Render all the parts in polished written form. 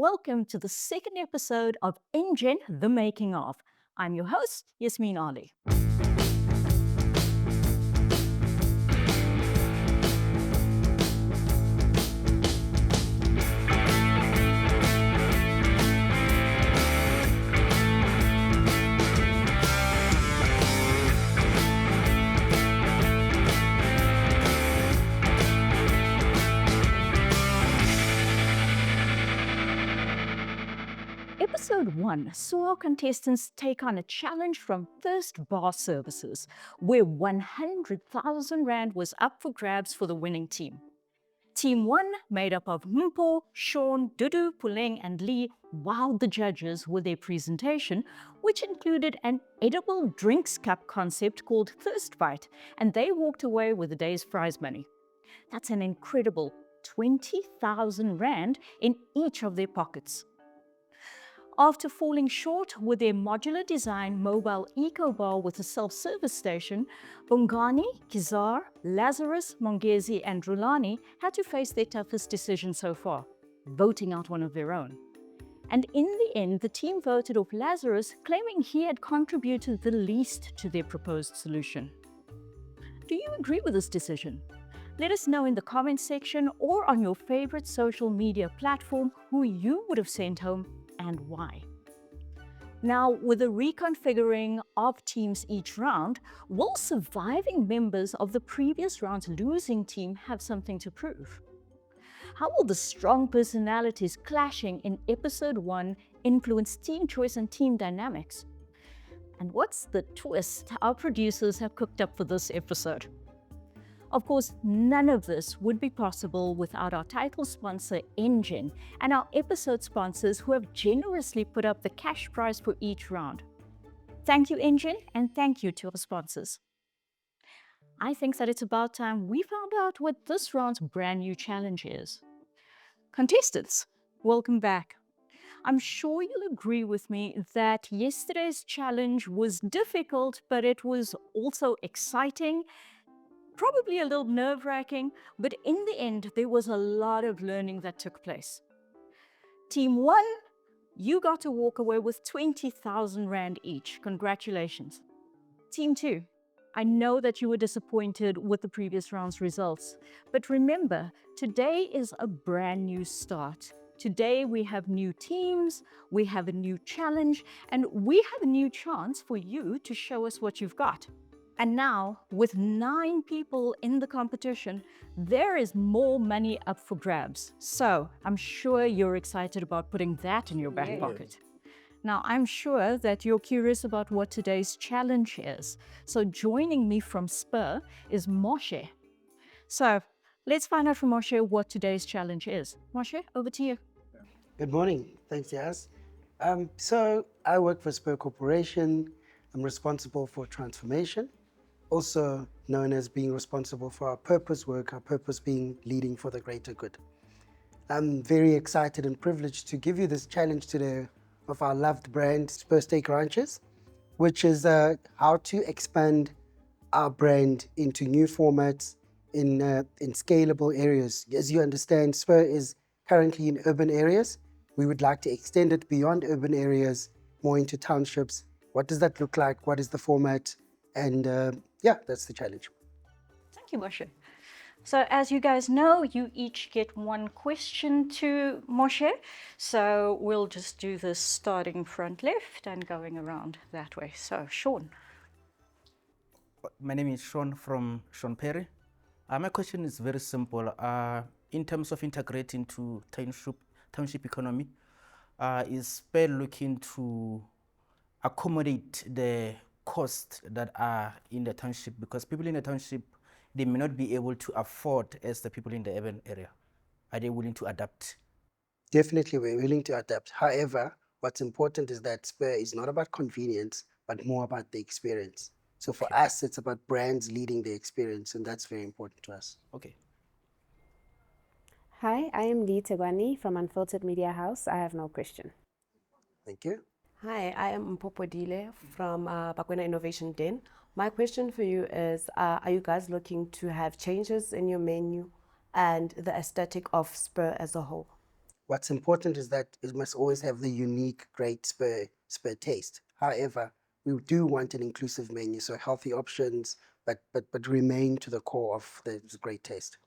Welcome to the second episode of Engen The Making of. I'm your host, Yasmin Ali. Episode 1 saw our contestants take on a challenge from Thirst Bar Services, where 100,000 Rand was up for grabs for the winning team. Team 1, made up of Mpo, Sean, Dudu, Puleng, and Lee, wowed the judges with their presentation, which included an edible drinks cup concept called Thirst Bite, and they walked away with the day's prize money. That's an incredible 20,000 Rand in each of their pockets. After falling short with their modular design mobile eco bar with a self-service station, Bongani, Kizar, Lazarus, Mongezi, and Rulani had to face their toughest decision so far, voting out one of their own. And in the end, the team voted off Lazarus, claiming he had contributed the least to their proposed solution. Do you agree with this decision? Let us know in the comments section or on your favorite social media platform who you would have sent home and why. Now, with the reconfiguring of teams each round, will surviving members of the previous round's losing team have something to prove? How will the strong personalities clashing in episode 1 influence team choice and team dynamics? And what's the twist our producers have cooked up for this episode? Of course, none of this would be possible without our title sponsor, Engen, and our episode sponsors who have generously put up the cash prize for each round. Thank you, Engen, and thank you to our sponsors. I think that it's about time we found out what this round's brand new challenge is. Contestants, welcome back. I'm sure you'll agree with me that yesterday's challenge was difficult, but it was also exciting. Probably a little nerve-wracking, but in the end, there was a lot of learning that took place. Team 1, you got to walk away with 20,000 Rand each. Congratulations. Team 2, I know that you were disappointed with the previous round's results, but remember, today is a brand new start. Today we have new teams, we have a new challenge, and we have a new chance for you to show us what you've got. And now, with 9 people in the competition, there is more money up for grabs. So I'm sure you're excited about putting that in your back pocket. Now, I'm sure that you're curious about what today's challenge is. So joining me from Spur is Moshe. So let's find out from Moshe what today's challenge is. Moshe, over to you. Good morning. Thanks, Yaz. So I work for Spur Corporation. I'm responsible for transformation, also known as being responsible for our purpose work, our purpose being leading for the greater good. I'm very excited and privileged to give you this challenge today of our loved brand, Spur Steak Ranches, which is how to expand our brand into new formats in scalable areas. As you understand, Spur is currently in urban areas. We would like to extend it beyond urban areas, more into townships. What does that look like? What is the format? And yeah, that's the challenge. Thank you, Moshe. So as you guys know, you each get one question to Moshe. So we'll just do this starting front left and going around that way. So Sean. My name is Sean from Sean Perry. My question is very simple. In terms of integrating to township economy, is Spur looking to accommodate the costs that are in the township, because people in the township, they may not be able to afford as the people in the urban area? Are they willing to adapt? Definitely, we're willing to adapt. However, what's important is that Spur is not about convenience, but more about the experience. So for us, it's about brands leading the experience, and that's very important to us. Okay. Hi, I am Lee Tegwani from Unfiltered Media House. I have no question. Thank you. Hi, I am Mpopo Dile from Bakwena Innovation Den. My question for you is, are you guys looking to have changes in your menu and the aesthetic of Spur as a whole? What's important is that it must always have the unique, great Spur taste. However, we do want an inclusive menu, so healthy options, but remain to the core of the great taste.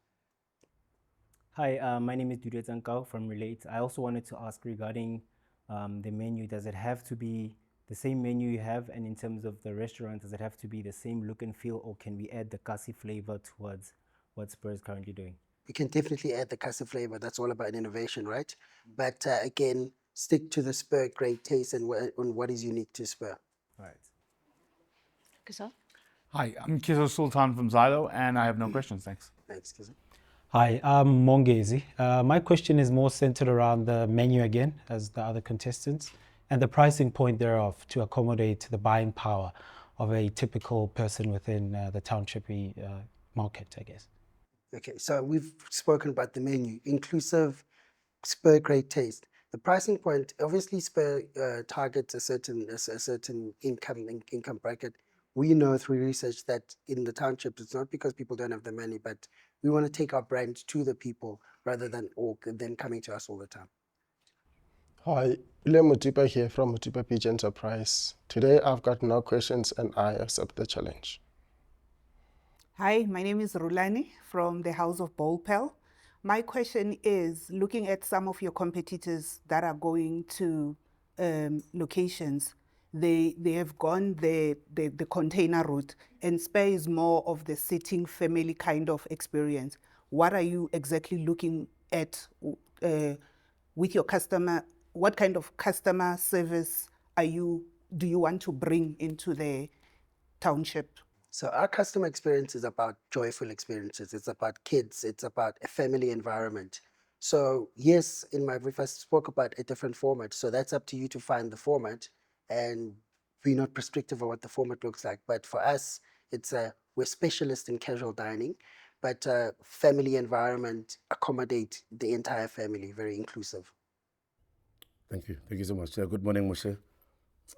Hi, my name is Dudet Zankao from Relate. I also wanted to ask regarding the menu. Does it have to be the same menu you have? And in terms of the restaurant, does it have to be the same look and feel, or can we add the kasi flavor towards what Spur is currently doing? We can definitely add the casa flavor. That's all about innovation, right? But again, stick to the Spur great taste and what is unique to Spur. All right. Kazal? Hi, I'm Kizo Sultan from Xylo, and I have no questions, thanks. Thanks, Kizzy. Hi, I'm Mongezi. My question is more centered around the menu again, as the other contestants, and the pricing point thereof to accommodate the buying power of a typical person within the township market, I guess. Okay, so we've spoken about the menu, inclusive, Spur great taste. The pricing point, obviously, Spur targets a certain income bracket. We know through research that in the townships, it's not because people don't have the money, but we want to take our brand to the people rather than them coming to us all the time. Hi, William Mutipa here from Mutipa Beach Enterprise. Today I've got no questions and I accept the challenge. Hi, my name is Rulani from the House of Bolpel. My question is, looking at some of your competitors that are going to locations, they have gone the container route, and Spur is more of the sitting family kind of experience. What are you exactly looking at with your customer? What kind of customer service do you want to bring into the township? So our customer experience is about joyful experiences. It's about kids. It's about a family environment. So yes, in my brief, I spoke about a different format. So that's up to you to find the format, and we're not prescriptive of what the format looks like. But for us, we're specialists in casual dining, but family environment, accommodate the entire family, very inclusive. Thank you. Thank you so much. Good morning, Moshe.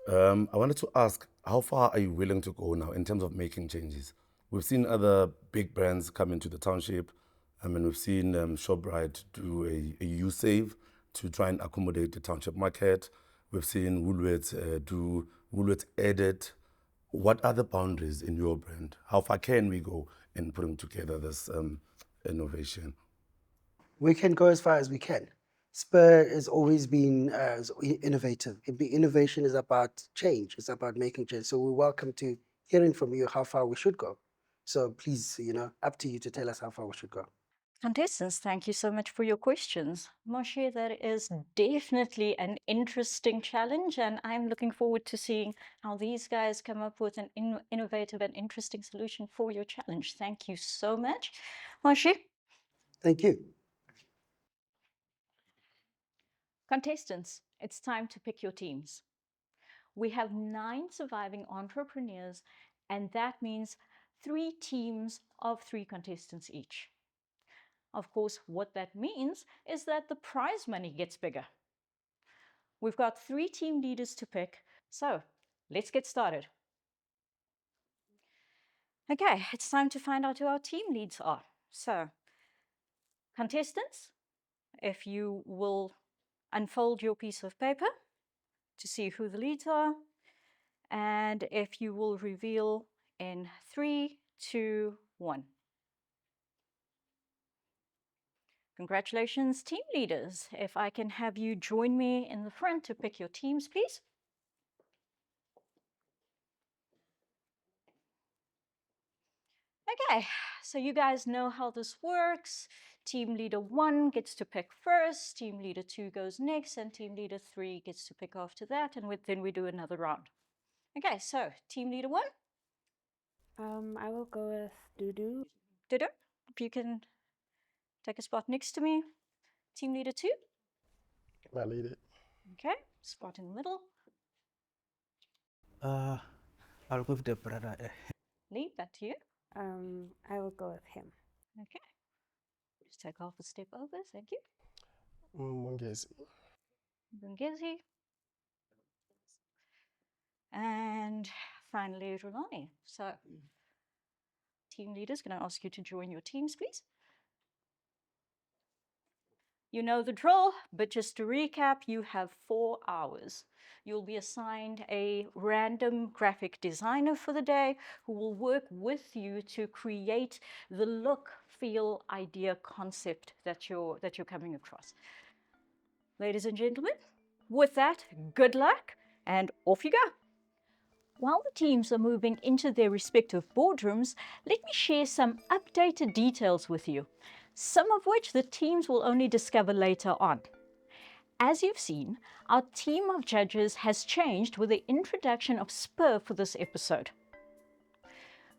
I wanted to ask, how far are you willing to go now in terms of making changes? We've seen other big brands come into the township. I mean, we've seen ShopRite do a U-Save to try and accommodate the township market. We've seen Woolworths do Woolworths Edit. What are the boundaries in your brand? How far can we go in putting together this innovation? We can go as far as we can. Spur has always been innovative. Innovation is about change. It's about making change. So we're welcome to hearing from you how far we should go. So please, up to you to tell us how far we should go. Contestants, thank you so much for your questions. Moshe, that is definitely an interesting challenge, and I'm looking forward to seeing how these guys come up with an innovative and interesting solution for your challenge. Thank you so much. Moshe? Thank you. Contestants, it's time to pick your teams. We have 9 surviving entrepreneurs, and that means 3 teams of 3 contestants each. Of course, what that means is that the prize money gets bigger. We've got 3 team leaders to pick, so let's get started. Okay, it's time to find out who our team leads are. So, contestants, if you will unfold your piece of paper to see who the leads are, and if you will reveal in 3, 2, 1. Congratulations, team leaders. If I can have you join me in the front to pick your teams, please. Okay, so you guys know how this works. Team leader 1 gets to pick first, team leader 2 goes next, and team leader 3 gets to pick after that, and then we do another round. Okay, so team leader 1. I will go with Dudu. Dudu, if you can take a spot next to me. Team leader 2. I lead it. Okay, spot in the middle. I'll go with the brother. Leave that to you. I will go with him. Okay, just take half a step over, thank you. Mongezi. Bungezi. And finally, Rulani. So, team leaders, can I ask you to join your teams, please? You know the drill, but just to recap, you have 4 hours. You'll be assigned a random graphic designer for the day who will work with you to create the look, feel, idea, concept that you're coming across. Ladies and gentlemen, with that, good luck and off you go. While the teams are moving into their respective boardrooms, let me share some updated details with you, some of which the teams will only discover later on. As you've seen, our team of judges has changed with the introduction of Spur for this episode.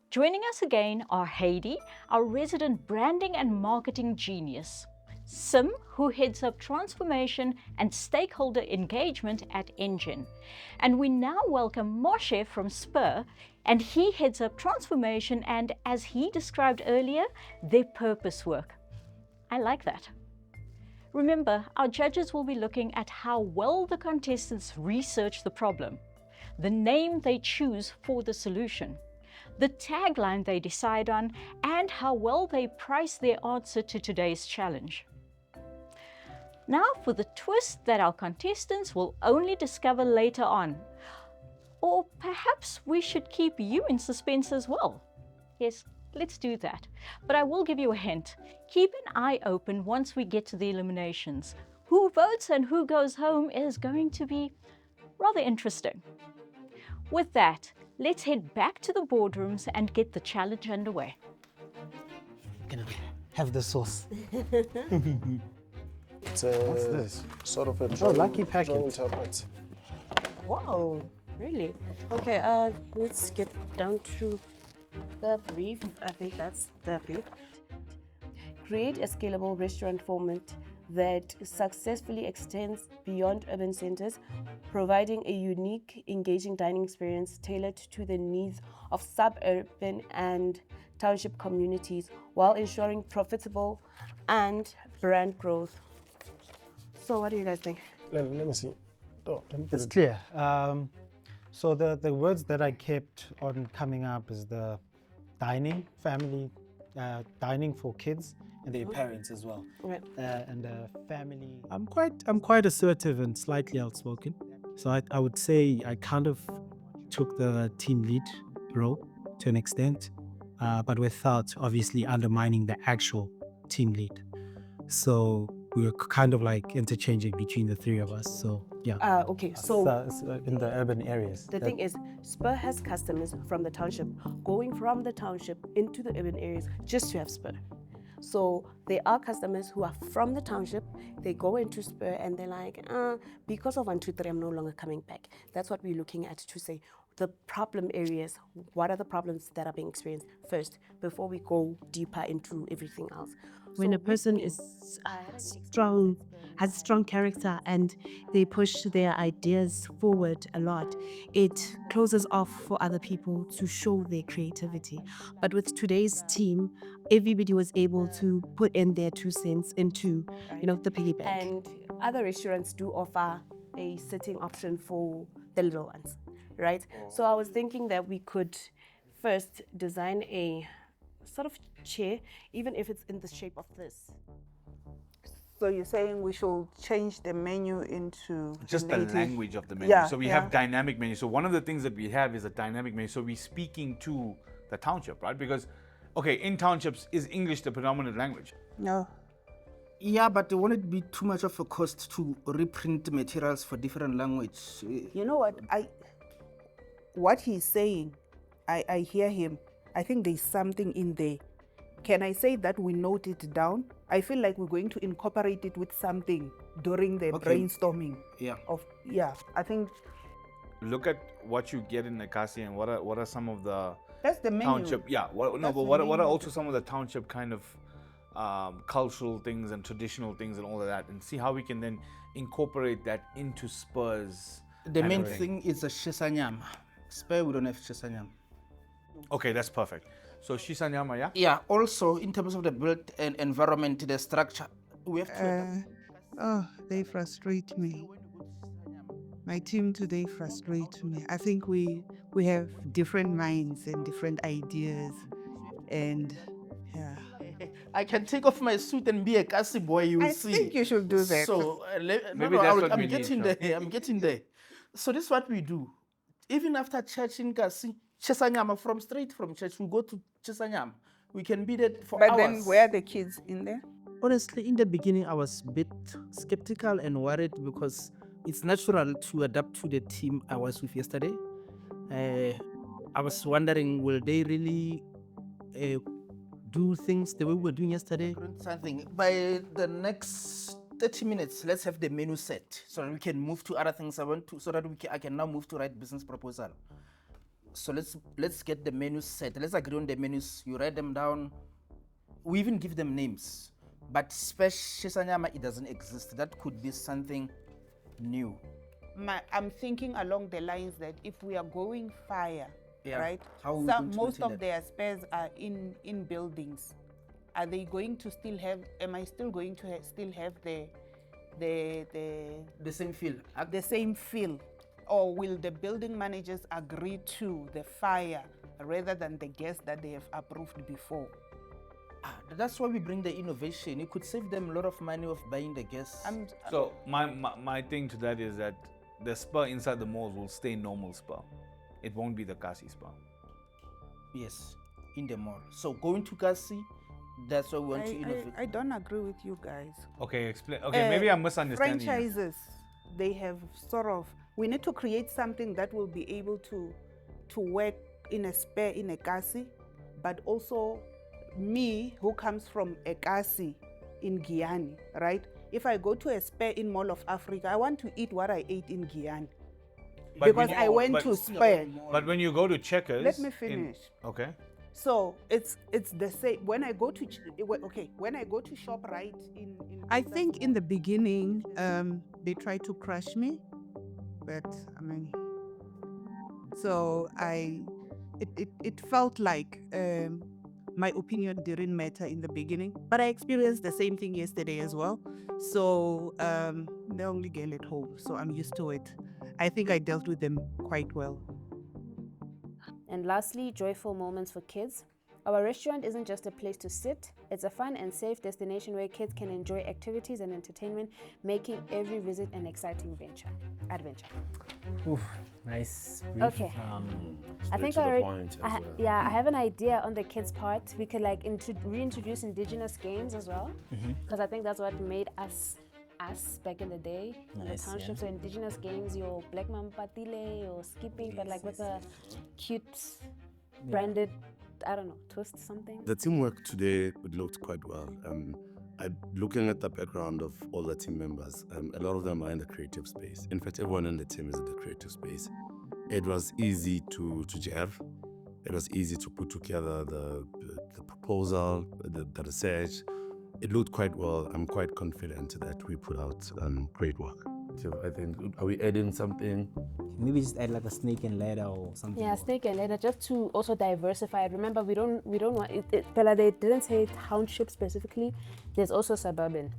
Joining us again are Heidi, our resident branding and marketing genius, Sim, who heads up transformation and stakeholder engagement at Engen. And we now welcome Moshe from Spur, and he heads up transformation and, as he described earlier, their purpose work. I like that. Remember, our judges will be looking at how well the contestants research the problem, the name they choose for the solution, the tagline they decide on, and how well they price their answer to today's challenge. Now for the twist that our contestants will only discover later on. Or perhaps we should keep you in suspense as well. Yes, let's do that. But I will give you a hint. Keep an eye open once we get to the eliminations. Who votes and who goes home is going to be rather interesting. With that, let's head back to the boardrooms and get the challenge underway. Gonna have the sauce. It's What's this? sort of a lucky packet. drawing tablet. Wow, really? Okay, let's get down to the brief. I think that's the brief. Create a scalable restaurant format that successfully extends beyond urban centers, providing a unique, engaging dining experience tailored to the needs of suburban and township communities while ensuring profitable and brand growth. So what do you guys think? Let me see. Oh, let me put It's it- clear. So the words that I kept on coming up is the dining, family, dining for kids and their parents as well, Right. and family. I'm quite assertive and slightly outspoken. So I would say I kind of took the team lead role to an extent, but without obviously undermining the actual team lead. So we were kind of like interchanging between the three of us. So yeah. Okay, so In the urban areas. the thing is, Spur has customers from the township going from the township into the urban areas just to have Spur. So there are customers who are from the township, they go into Spur and they're like, because of 1, 2, 3, I'm no longer coming back. That's what we're looking at to say the problem areas, what are the problems that are being experienced first before we go deeper into everything else. When a person is strong, has strong character, and they push their ideas forward a lot, it closes off for other people to show their creativity. But with today's team, everybody was able to put in their 2 cents into, the piggy bank. And other restaurants do offer a sitting option for the little ones, right? So I was thinking that we could first design a sort of chair, even if it's in the shape of this. So you're saying we should change the menu into Just the native- language of the menu. Yeah, So we have dynamic menu. So one of the things that we have is a dynamic menu. So we're speaking to the township, right? Because, okay, in townships, is English the predominant language? No. Yeah, but won't it be too much of a cost to reprint materials for different language? You know what he's saying, I hear him. I think there's something in there. Can I say that we note it down? I feel like we're going to incorporate it with something during the brainstorming. Yeah. I think Look at what you get in Nakasi and what are some of the that's the menu. township. Yeah. What are also some of the township kind of cultural things and traditional things and all of that, and see how we can then incorporate that into Spurs. The and main everything. thing is the shisanyam. Spur, we don't have shisanyam. Okay, that's perfect. So Shisanyama, yeah? Yeah, also in terms of the built environment, the structure, we have to. They frustrate me. My team today frustrates me. I think we have different minds and different ideas, and yeah. I can take off my suit and be a Kasi boy, you will I see. think you should do that. So, Maybe that's what I'm we need, getting Sean. there. I'm getting there. So this is what we do. Even after church in Kasi, Chesanyama, straight from church, we go to Chesanyama. We can be there for But hours. then where are the kids in there? Honestly, in the beginning, I was a bit skeptical and worried because it's natural to adapt to the team I was with yesterday. I was wondering, will they really do things the way we were doing yesterday? Something. By the next 30 minutes, let's have the menu set so that we can move to other things I want to, so that I can now move to write business proposal. So let's get the menus set. Let's agree on the menus. You write them down. We even give them names. But Shesanyama, it doesn't exist. That could be something new. I'm thinking along the lines that if we are going fire, Yeah. right? How are we going to Most maintain of that? their spares are in buildings. Are they going to still have? Am I still going to still have the same feel? The same feel, or will the building managers agree to the fire rather than the gas that they have approved before? That's why we bring the innovation. It could save them a lot of money of buying the gas. So my thing to that is that the Spur inside the malls will stay normal Spur. It won't be the Kasi Spur. Yes, in the mall. So going to Kasi, that's why we want to innovate. I don't agree with you guys. Okay, explain. Okay, maybe I'm misunderstanding. you. Franchises, they have sort of. We need to create something that will be able to work in a Spur in a Kasi, but also me who comes from a Kasi in Guyana, right? If I go to a Spur in Mall of Africa, I want to eat what I ate in Guyana. Because I went to Spur. But when you go to Checkers, Let me finish. Okay. So it's the same. When I go to when I go to ShopRite in I think in the beginning, they tried to crush me, but I mean, so it felt like my opinion didn't matter in the beginning, but I experienced the same thing yesterday as well. So they only get it home, so I'm used to it. I think I dealt with them quite well. And lastly, joyful moments for kids. Our restaurant isn't just a place to sit, it's a fun and safe destination where kids can enjoy activities and entertainment, making every visit an exciting adventure. Oof, nice. Brief. Okay. I think I have an idea on the kids' part. We could like reintroduce indigenous games as well, because I think that's what made us back in the day in the Nice, township. yeah. So indigenous games, your black mampatile, your skipping, but like with a cute branded, I don't know, twist something. The teamwork today looked quite well. Looking at the background of all the team members, a lot of them are in the creative space. In fact, everyone in the team is in the creative space. It was easy to gel. It was easy to put together the proposal, the research. It looked quite well. I'm quite confident that we put out great work. So I think, are we adding something? Maybe just add like a snake and ladder or something. Yeah, snake and ladder, just to also diversify. Remember, we don't want it. Pella, they didn't say township specifically. There's also suburban.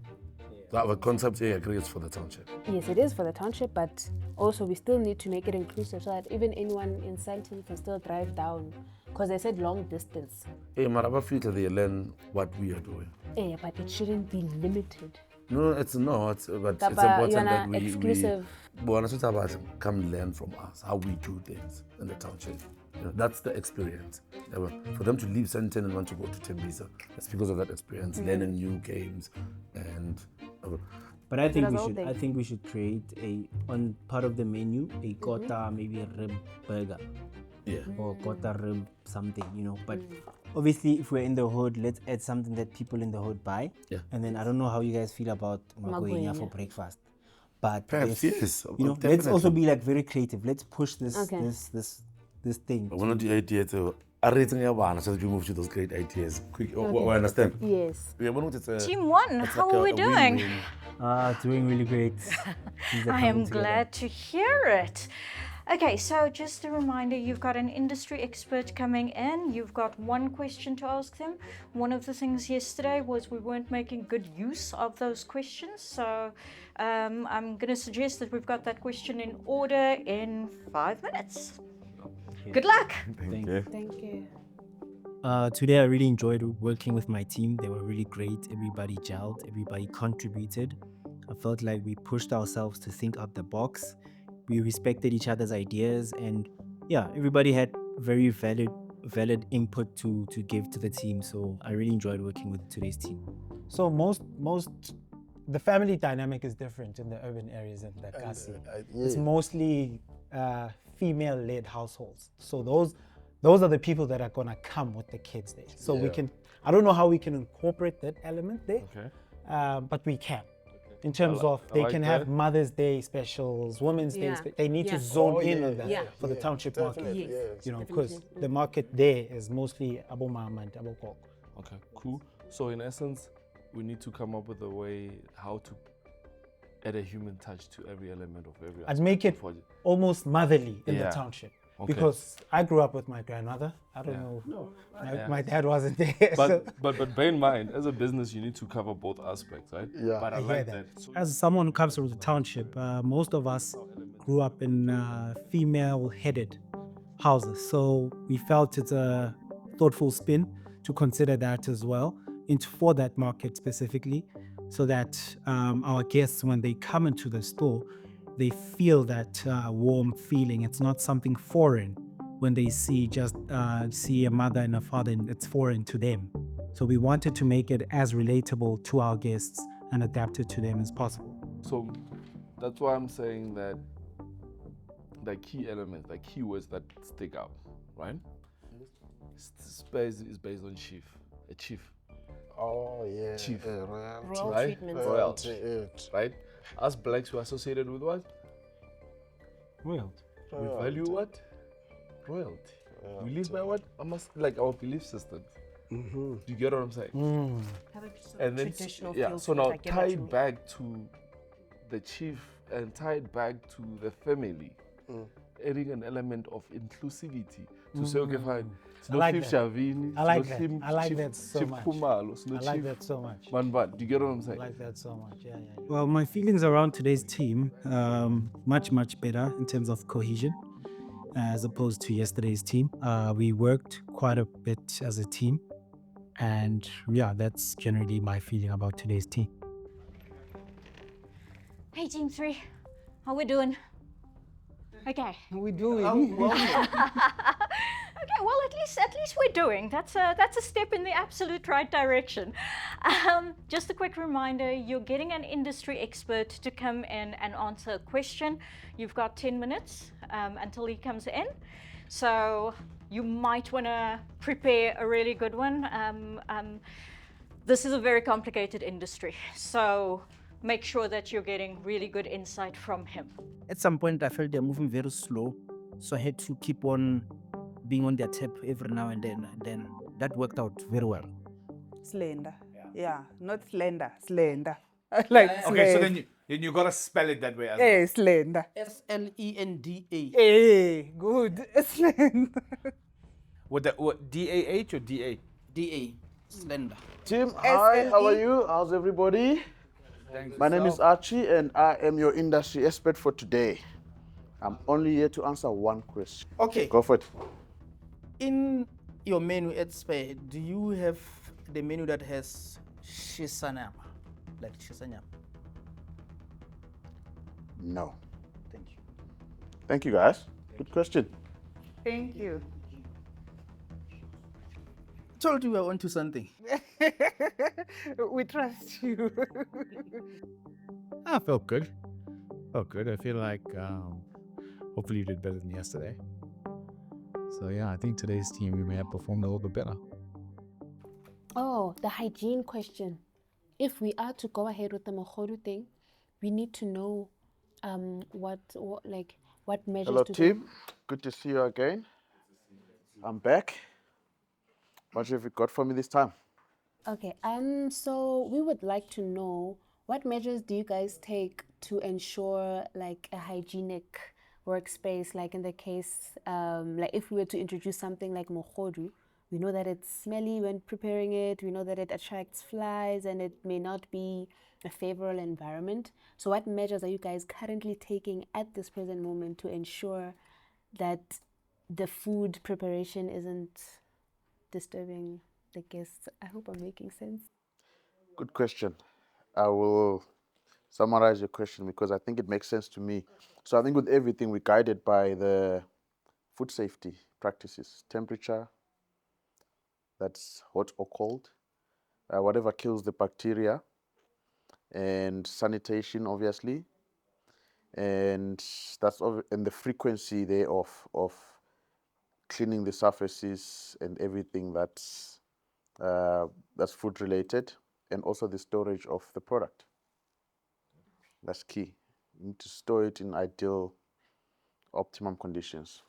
So our concept here agrees for the township. Yes, it is for the township, but also we still need to make it inclusive so that even anyone in Sandton can still drive down. Because they said long distance. Hey, Maraba future they learn what we are doing. Yeah, but it shouldn't be limited. No, it's not. But it's Kapa, important that we exclusive. want to about come learn from us how we do things in the township. You know, that's the experience. For them to leave Sandton and want to go to Tembisa, it's because of that experience, learning new games and. But I think we should create on part of the menu a kota maybe a rib burger. Yeah. Or kota rib something, you know. But obviously, if we're in the hood, let's add something that people in the hood buy. Yeah. And then I don't know how you guys feel about magoinya for breakfast. But perhaps yes. You know, let's also be like very creative. Let's push this thing. One of the ideas so that we move to those great ideas. Quick, I understand. Yes. Team 1, how are we doing? Doing really great. I am glad to hear it. Okay, so just a reminder, you've got an industry expert coming in. You've got one question to ask them. One of the things yesterday was we weren't making good use of those questions. So I'm going to suggest that we've got that question in order in 5 minutes. Good luck. Thank you. Thank you. Today I really enjoyed working with my team. They were really great. Everybody gelled, everybody contributed. I felt like we pushed ourselves to think out the box. We respected each other's ideas, and yeah, everybody had very valid input to give to the team. So I really enjoyed working with today's team. So most the family dynamic is different in the urban areas in the Kasi. It's yeah. mostly female-led households. So those are the people that are gonna come with the kids there. So we Yeah. can, I don't know how we can incorporate that element there, Okay. but we can. In terms of I they like can that. have Mother's Day specials, Women's Day, Yeah. they need Yeah. to zone Oh, in yeah, on that yeah, for the township market. Definitely, Yes. yes. You know, because Definitely. the market there is mostly Abo Mama and Abo Koko. Okay, cool. So in essence, we need to come up with a way how to add a human touch to every element of every I'd make it aspect of project. almost motherly in the Yeah. township. Okay. Because I grew up with my grandmother. I don't Yeah. know. Yeah. My dad wasn't there. so- But bear in mind, as a business, you need to cover both aspects, right? Yeah. But I I hear like that. that. So As someone who comes from the township, most of us grew up in female-headed houses, so we felt it's a thoughtful spin to consider that as well, for that market specifically, so that our guests, when they come into the store, they feel that warm feeling. It's not something foreign when they see a mother and a father, and it's foreign to them. So we wanted to make it as relatable to our guests and adapt it to them as possible. So that's why I'm saying that the key elements, the keywords that stick out, right? Space is based on chief, a chief, Oh, yeah. Chief. Royalty. Royal right? treatment. Royalty, It. right? Us blacks were associated with what? Royalty. We value what? Royalty. We live by what? Like our belief systems. Mm-hmm. Do you get what I'm saying? Have a sort of And then traditional yeah, feel so to it. now I get what you tied mean. back to the chief and tied back to the family, adding an element of inclusivity to say, okay, fine. I like Chief that. Shavini, I like sino that. Chief- I like Chief- that so Chief much. Khumalo, sino I like Chief that so much. Manvat. Do you get what I'm I saying? like that so much. Yeah. Well, my feelings around today's team, much better in terms of cohesion as opposed to yesterday's team. We worked quite a bit as a team, and yeah, that's generally my feeling about today's team. Hey, Team 3, how we doing? Okay. We do it. Okay, well, at least we're doing. That's a step in the absolute right direction. Just a quick reminder, you're getting an industry expert to come in and answer a question. You've got 10 minutes until he comes in. So you might want to prepare a really good one. This is a very complicated industry, so make sure that you're getting really good insight from him. At some point, I felt they're moving very slow, so I had to keep on being on their tip every now and then. And then that worked out very well. Slender. Yeah, not slender, slender. Like Okay, so slender. then you gotta spell it that way as well. Eh, slender. SLENDA. Eh, good. Slender. What DAH or DA? DA. Slender. Team, hi, how are SLE. you? How's everybody? Thanks. My name is Archie and I am your industry expert for today. I'm only here to answer one question. Okay. Go for it. In your menu at Spur, do you have the menu that has shisanyama? Like shisanyama? No. Thank you. Thank you, guys. Good question. Thank you. Told you I want to something. We trust you. I felt good. Felt good. I feel like hopefully you did better than yesterday. So yeah, I think today's team we may have performed a little bit better. Oh, the hygiene question. If we are to go ahead with the Mohodu thing, we need to know what measures Hello, to team. Good to see you again. I'm back. What have you got for me this time? Okay, so we would like to know what measures do you guys take to ensure like a hygienic workspace, like in the case, like if we were to introduce something like mohodu, we know that it's smelly when preparing it, we know that it attracts flies and it may not be a favorable environment. So what measures are you guys currently taking at this present moment to ensure that the food preparation isn't disturbing the guests. I hope I'm making sense. Good question. I will summarize your question because I think it makes sense to me. So I think with everything, we're guided by the food safety practices, temperature, that's hot or cold, whatever kills the bacteria, and sanitation, obviously, and and the frequency thereof of cleaning the surfaces and everything that's food related, and also the storage of the product. That's key. You need to store it in ideal, optimum conditions.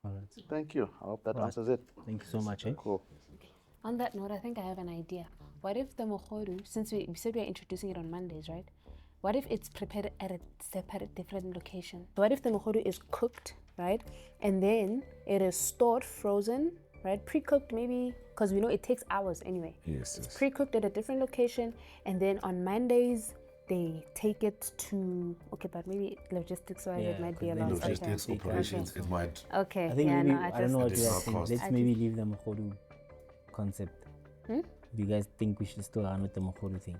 All right. Thank you. I hope that All right. answers it. Thank you so much. Cool. On that note, I think I have an idea. What if the mohodu, since we said we're introducing it on Mondays, right? What if it's prepared at a separate, different location? What if the mohodu is cooked, right? And then it is stored frozen, right? Pre-cooked maybe, because we know it takes hours anyway. Yes. It's pre-cooked at a different location, and then on Mondays, they take it to, okay, but maybe logistics-wise, it might be a long logistics, operations, it might. Okay, I think yeah, maybe, no, I don't know what you Additional guys think. cost. Let's maybe leave the Mokhodu concept. Hmm? Do you guys think we should still run with the Mokhodu thing?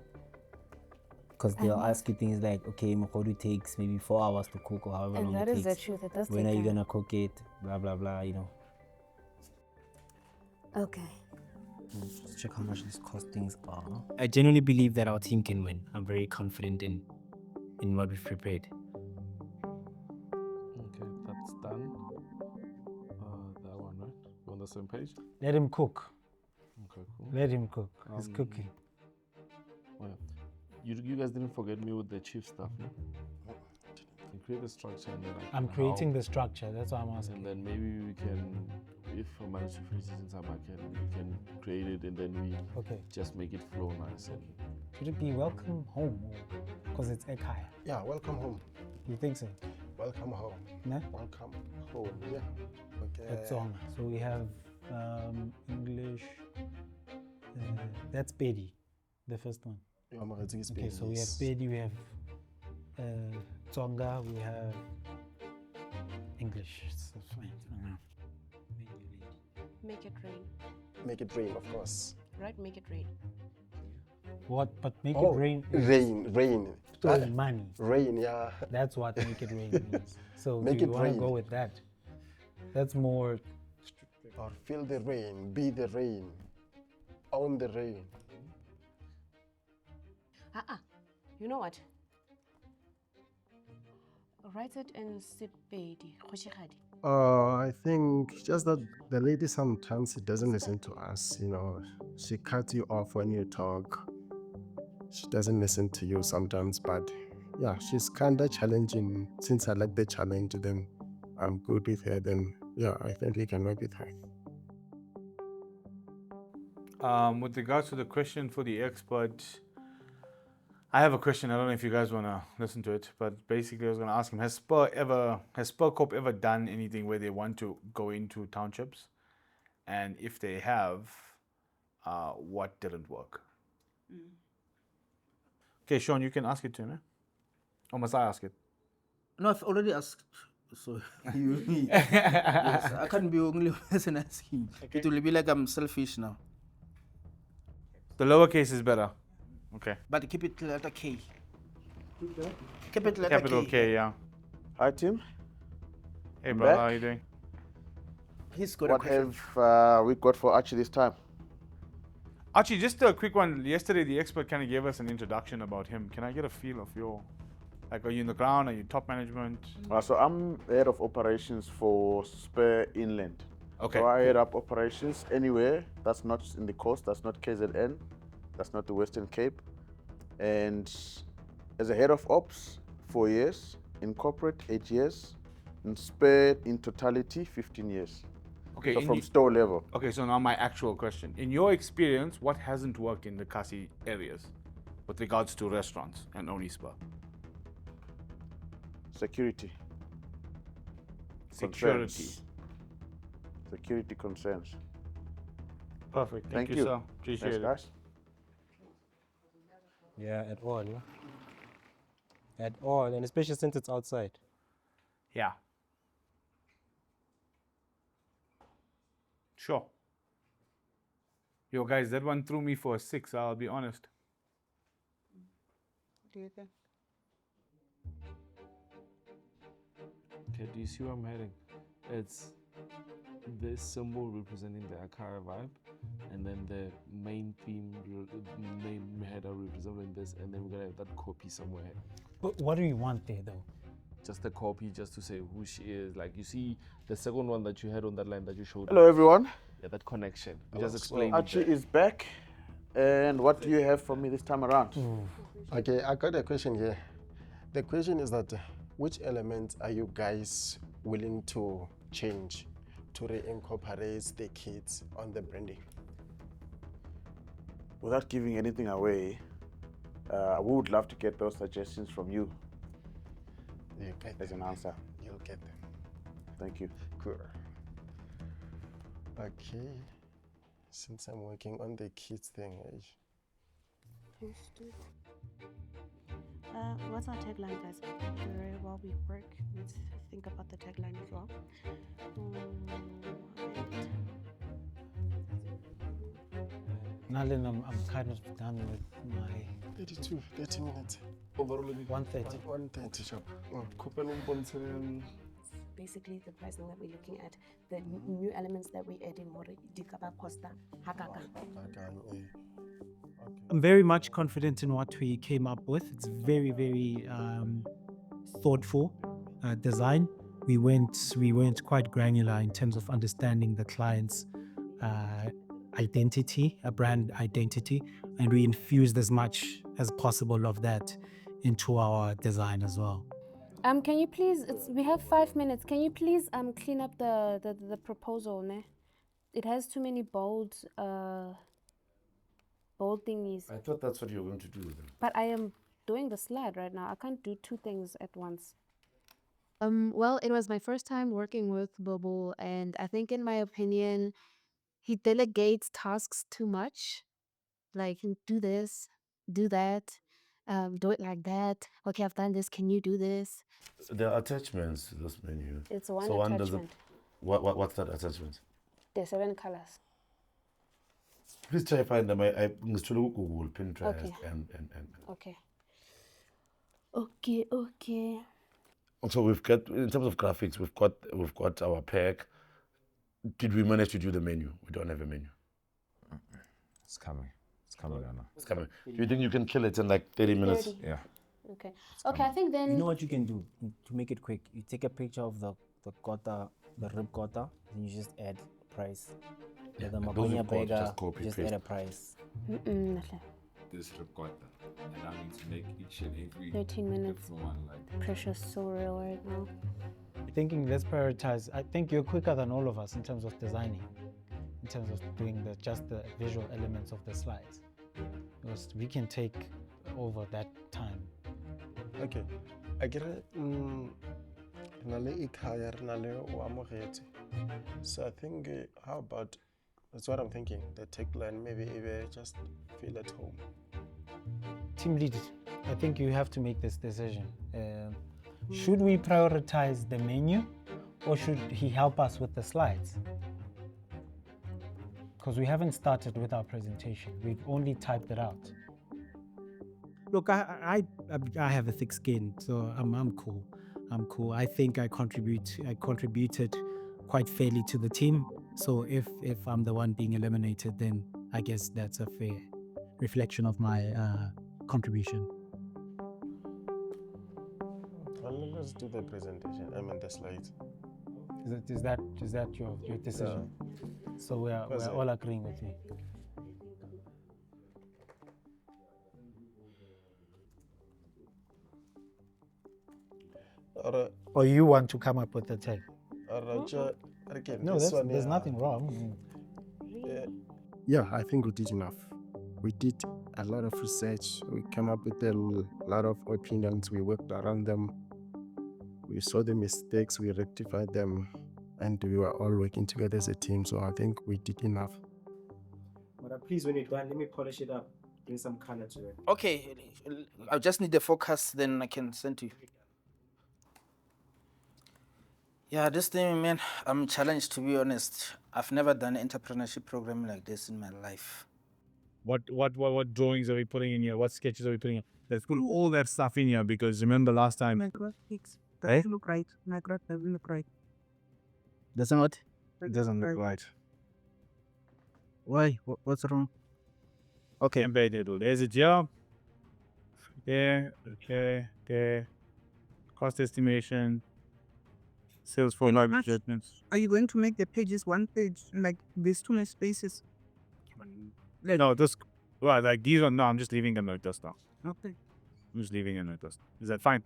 Because they'll ask you things like, okay, Mokhodu takes maybe 4 hours to cook or however And long that it is the takes. truth, it does When take are you time. gonna cook it? Blah blah blah. You know. Okay. Let's check how much these costings are. I genuinely believe that our team can win. I'm very confident in what we've prepared. Okay, that's done. That one, right? We're on the same page? Let him cook. Okay, cool. Let him cook. He's cooking. Well, you guys didn't forget me with the chief stuff, no? You create a structure and then I'm creating the structure. That's what I'm asking. And then maybe we can, if I manage to finish it in time, we can create it and then we just make it flow nice. And Should it be welcome home? Because it's Ekaya. Yeah, welcome home. You think so? Welcome home. No? Welcome home. Yeah. Okay. That's all. So we have English. That's Pedi, the first one. Yeah, I'm already Okay, so we have Pedi, we have Tsonga, we have English. So fine. Make it rain. Make it rain, of course. Right? Make it rain. What? But make it rain. Rain. So money. Rain, yeah. That's what make it rain means. So Make do it you want to rain. go with that? That's more. Or feel the rain, be the rain, own the rain. You know what? Write it in Sepedi. I think just that the lady sometimes she doesn't listen to us, you know. She cuts you off when you talk. She doesn't listen to you sometimes, but yeah, she's kind of challenging. Since I like the challenge, then I'm good with her. Then yeah, I think we can work with her. With regards to the question for the expert, I have a question. I don't know if you guys want to listen to it, but basically I was going to ask him, has Spur Corp ever done anything where they want to go into townships? And if they have, what didn't work? Okay, Sean, you can ask it to him. Or must I ask it? No, I've already asked. So yes, I can't be the only person asking. It will be like I'm selfish now. The lowercase is better. Okay. But keep it letter K. Keep it letter Capital K. K, yeah. Hi, Tim. Hey, I'm brother, back. how you doing? He's got What a question. have we got for Archie this time? Archie, just a quick one. Yesterday, the expert kind of gave us an introduction about him. Can I get a feel of your, like, are you in the ground? Are you top management? So I'm head of operations for Spur Inland. Okay. So I head up operations anywhere that's not in the coast, that's not KZN, that's not the Western Cape. And as a head of ops, 4 years, in corporate, 8 years, in Spur in totality, 15 years. Okay. So from store level. Okay, so now my actual question. In your experience, what hasn't worked in the Kasi areas with regards to restaurants and only Spur? Security. Security. Concerns. Security concerns. Perfect. Thank you, you. sir. Appreciate Thanks, it. guys. Yeah, at all. Yeah? At all, and especially since it's outside. Yeah. Sure. Yo, guys, that one threw me for a 6, I'll be honest. What do you think? Okay, do you see where I'm heading? It's this symbol representing the Akara vibe, and then the main theme, main header representing this, and then we're gonna have that copy somewhere. But what do you want there, though? Just a copy, just to say who she is. Like you see the second one that you had on that line that you showed. Hello, everyone. Yeah, that connection. We Hello. just explained. Archie is back. And what do you have for me this time around? Okay, I got a question here. The question is that which elements are you guys willing to change to reincorporate the kids on the branding? Without giving anything away, we would love to get those suggestions from you. You get as an answer. You'll get them. Thank you. Cool. Okay. Since I'm working on the kids thing, What's our tagline, guys? While we work, let's think about the tagline as well. Nalin, I'm kind of done with my 30 minutes. Overall, 130. 130 sharp. Basically, the pricing that we're looking at, the new elements that we're adding, more dikaba costa, hakaka. I'm very much confident in what we came up with. It's very, very thoughtful design. We went quite granular in terms of understanding the client's identity, a brand identity, and we infused as much as possible of that into our design as well. Can you please? We have 5 minutes. Can you please clean up the proposal, ne? It has too many bold thingies. I thought that's what you were going to do then. But I am doing the slide right now. I can't do two things at once. Well, it was my first time working with Bobo, and I think, in my opinion, he delegates tasks too much. Like, do this, do that, do it like that. Okay, I've done this. Can you do this? There are attachments to this menu. It's one so attachment. What's that attachment? There's 7 colors. Please try to find them. I Google, Pinterest, Okay. and. Okay. So we've got, in terms of graphics, we've got our pack. Did we manage to do the menu? We don't have a menu. It's coming. It's coming, Anna. It's coming. Do you think you can kill it in like 30 minutes? 30. Yeah. Okay. Okay, I think then. You know what you can do to make it quick? You take a picture of the quota, the rib quota, and you just add price. Yeah, The those Makonya you've got, burger, just copy, just paste. add a price. This ricotta, and I need to make each and every 13 minutes. different one. Like Pressure's so real right now. Thinking, let's prioritize. I think you're quicker than all of us in terms of designing, in terms of doing just the visual elements of the slides. Because we can take over that time. Okay. I get it. So I think, how about, that's what I'm thinking, the tagline, maybe just feel at home. Team lead, I think you have to make this decision. Should we prioritize the menu, or should he help us with the slides? Because we haven't started with our presentation. We've only typed it out. Look, I have a thick skin, so I'm cool. I'm cool. I think I contributed quite fairly to the team. So if I'm the one being eliminated, then I guess that's a fair reflection of my contribution. Well, let's do the presentation. I mean the slides. Is that your decision? So we're all agreeing with you. Or you want to come up with the tag? No, there's nothing wrong. Yeah, I think we did enough. We did a lot of research. We came up with a lot of opinions. We worked around them. We saw the mistakes. We rectified them. And we were all working together as a team. So I think we did enough. But please, when you're done, let me polish it up. Bring some color to it. Okay, I just need the focus, then I can send to you. Yeah, this thing, man, I'm challenged to be honest. I've never done an entrepreneurship program like this in my life. What drawings are we putting in here? What sketches are we putting in? Let's put all that stuff in here because remember last time. Graphics Eh? doesn't look right. My graph doesn't look right. Doesn't what? It doesn't look right. Why? What's wrong? Okay. Embedded. There's a job. There. Okay. There. Cost estimation. Sales for live adjustments. Are you going to make the pages one page? Like there's too many spaces. No, this. Well, like these are no. I'm just leaving them like this now. Okay. I'm just leaving it like this. Is that fine?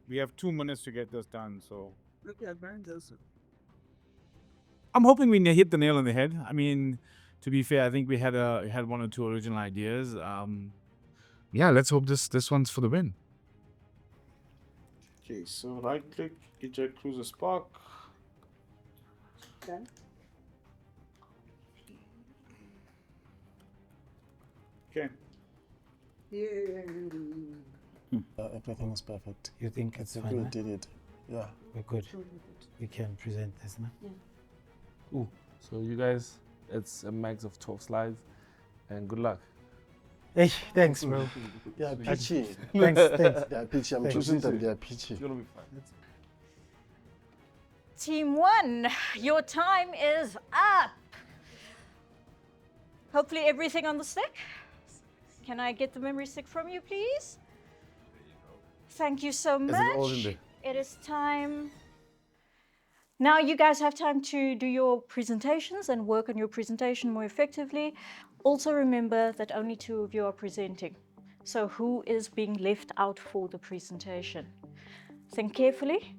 We have 2 minutes to get this done, so. Okay, Brian does it. I'm hoping we hit the nail on the head. I mean, to be fair, I think we had one or two original ideas. Yeah, let's hope this one's for the win. Okay, so right click, eject cruiser spark. Done. Okay. Everything is perfect. You think it's fine? We did it. Yeah. We're good. We can present this now. Yeah. Ooh. So you guys, it's a max of 12 slides, and good luck. Hey, thanks, bro. They are peachy. Thanks. They are peachy. I'm choosing them. They are peachy. It's gonna be fine. Team 1, your time is up. Hopefully everything on the stick. Can I get the memory stick from you, please? Thank you so much. Is it all in there? It is time. Now you guys have time to do your presentations and work on your presentation more effectively. Also remember that only 2 of you are presenting. So who is being left out for the presentation? Think carefully.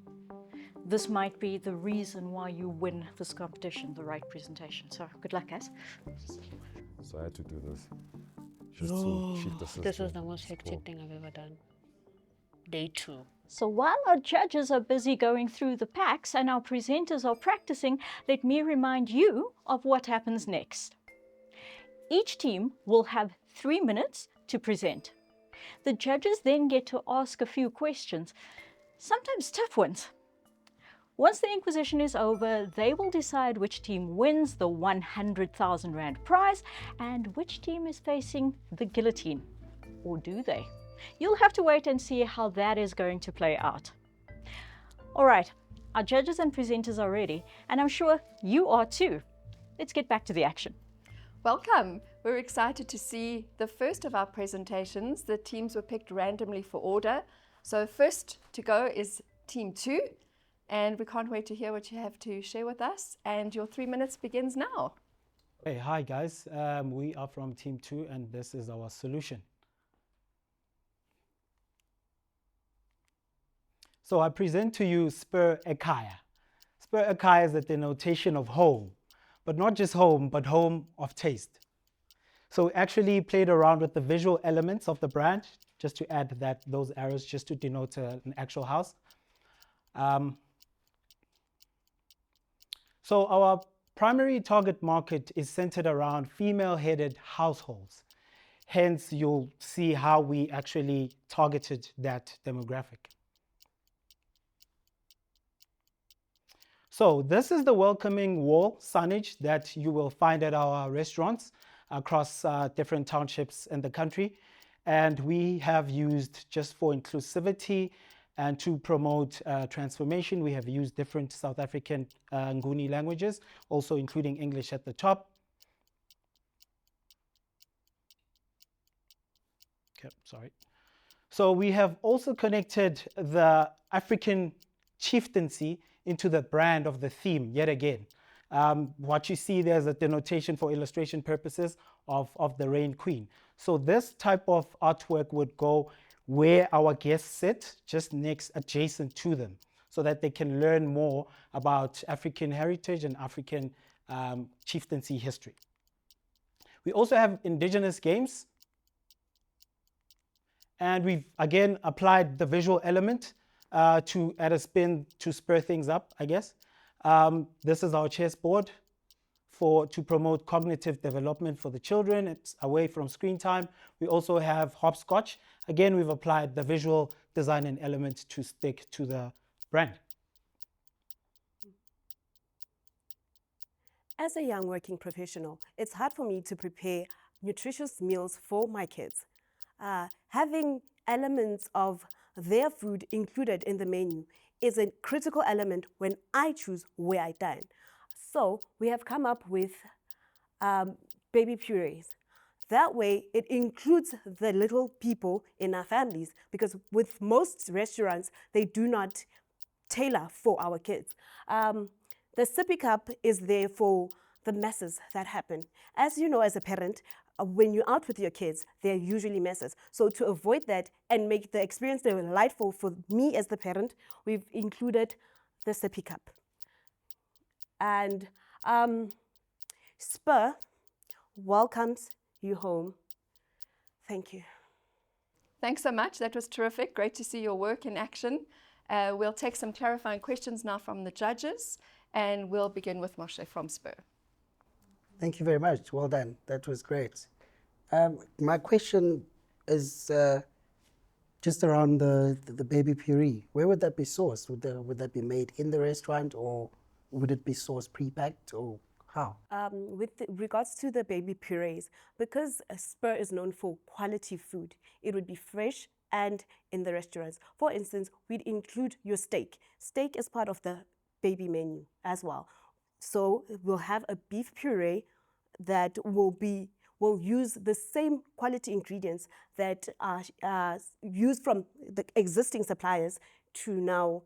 This might be the reason why you win this competition, the right presentation. So good luck, guys. So I had to do this. Just to cheat the system. This was the most hectic thing I've ever done. Day 2. So while our judges are busy going through the packs and our presenters are practicing, let me remind you of what happens next. Each team will have 3 minutes to present. The judges then get to ask a few questions, sometimes tough ones. Once the inquisition is over, they will decide which team wins the 100,000 Rand prize and which team is facing the guillotine. Or do they? You'll have to wait and see how that is going to play out. All right, our judges and presenters are ready, and I'm sure you are too. Let's get back to the action. Welcome! We're excited to see the first of our presentations. The teams were picked randomly for order. So first to go is Team 2, and we can't wait to hear what you have to share with us. And your 3 minutes begins now. Hey, hi guys. We are from Team 2 and this is our solution. So I present to you Spur Ekaya. Spur Ekaya is a denotation of home, but not just home, but home of taste. So we actually played around with the visual elements of the brand, just to add those arrows just to denote an actual house. So our primary target market is centered around female-headed households. Hence, you'll see how we actually targeted that demographic. So this is the welcoming wall signage that you will find at our restaurants across different townships in the country. And we have used, just for inclusivity and to promote transformation, we have used different South African Nguni languages, also including English at the top. Okay, sorry. So we have also connected the African chieftaincy into the brand of the theme yet again. What you see there is a denotation for illustration purposes of the Rain Queen. So this type of artwork would go where our guests sit, just next adjacent to them, so that they can learn more about African heritage and African chieftaincy history. We also have indigenous games. And we've again applied the visual element to add a spin to spur things up, I guess. This is our chessboard to promote cognitive development for the children. It's away from screen time. We also have hopscotch. Again, we've applied the visual design and element to stick to the Brand. As a young working professional, it's hard for me to prepare nutritious meals for my kids. Having elements of their food included in the menu is a critical element when I choose where I dine. So we have come up with baby purees. That way, it includes the little people in our families, because with most restaurants, they do not tailor for our kids. The sippy cup is there for the messes that happen. As you know, as a parent, when you're out with your kids, they're usually messes. So to avoid that and make the experience delightful for me as the parent, we've included the sippy cup. And Spur welcomes you home. Thank you. Thanks so much. That was terrific. Great to see your work in action. We'll take some clarifying questions now from the judges, and we'll begin with Moshe from Spur. Thank you very much. Well done. That was great. My question is just around the baby puree. Where would that be sourced? Would that be made in the restaurant, or would it be sourced pre-packed, or how? With regards to the baby purees, because Spur is known for quality food, it would be fresh and in the restaurants. For instance, we'd include your steak. Steak is part of the baby menu as well. So we'll have a beef puree that will use the same quality ingredients that are used from the existing suppliers to now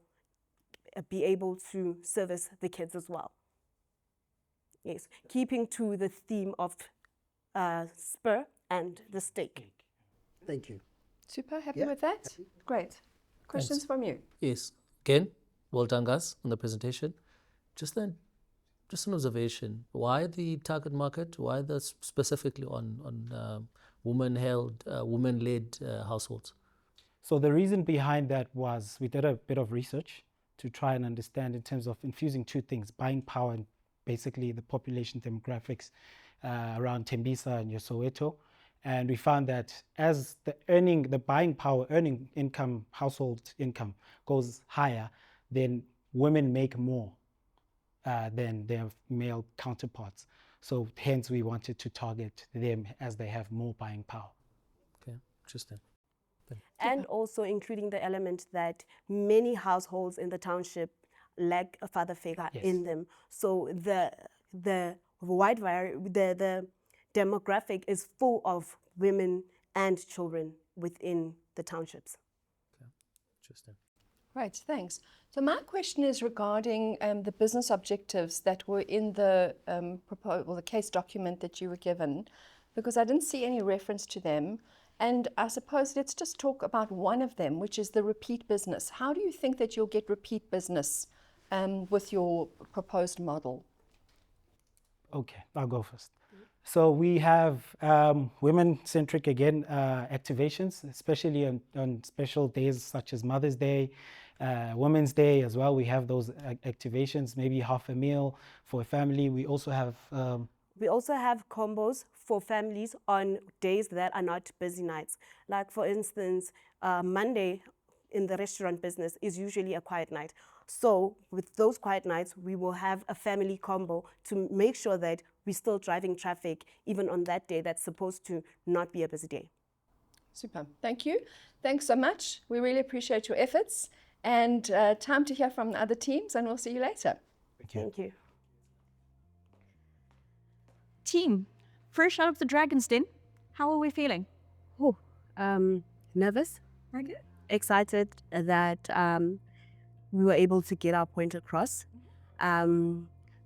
be able to service the kids as well. Yes, keeping to the theme of Spur and the steak. Thank you. Super, happy with that? Great. Questions from you? Yes. Again, well done, guys, on the presentation. Just an observation. Why the target market? Why specifically on women-led households? So the reason behind that was we did a bit of research to try and understand in terms of infusing two things: buying power and basically the population demographics around Tembisa and Soweto. And we found that as the buying power, earning income, household income goes higher, then women make more than their male counterparts. So hence we wanted to target them as they have more buying power. Okay, interesting. And also including the element that many households in the township lack a father figure in them. So the wide variety, the demographic is full of women and children within the townships. Okay, interesting. Right, thanks. So my question is regarding the business objectives that were in the the case document that you were given, because I didn't see any reference to them. And I suppose let's just talk about one of them, which is the repeat business. How do you think that you'll get repeat business with your proposed model? Okay, I'll go first. So we have women-centric, again, activations, especially on special days such as Mother's Day, Women's Day as well. We have those activations, maybe half a meal for a family. We also have combos for families on days that are not busy nights. Like for instance, Monday in the restaurant business is usually a quiet night. So with those quiet nights, we will have a family combo to make sure that we're still driving traffic even on that day that's supposed to not be a busy day. Super, thank you. Thanks so much. We really appreciate your efforts, and time to hear from the other teams, and we'll see you later. Thank you. Team, fresh out of the Dragon's Den, how are we feeling? Oh, nervous. Okay. Excited that we were able to get our point across,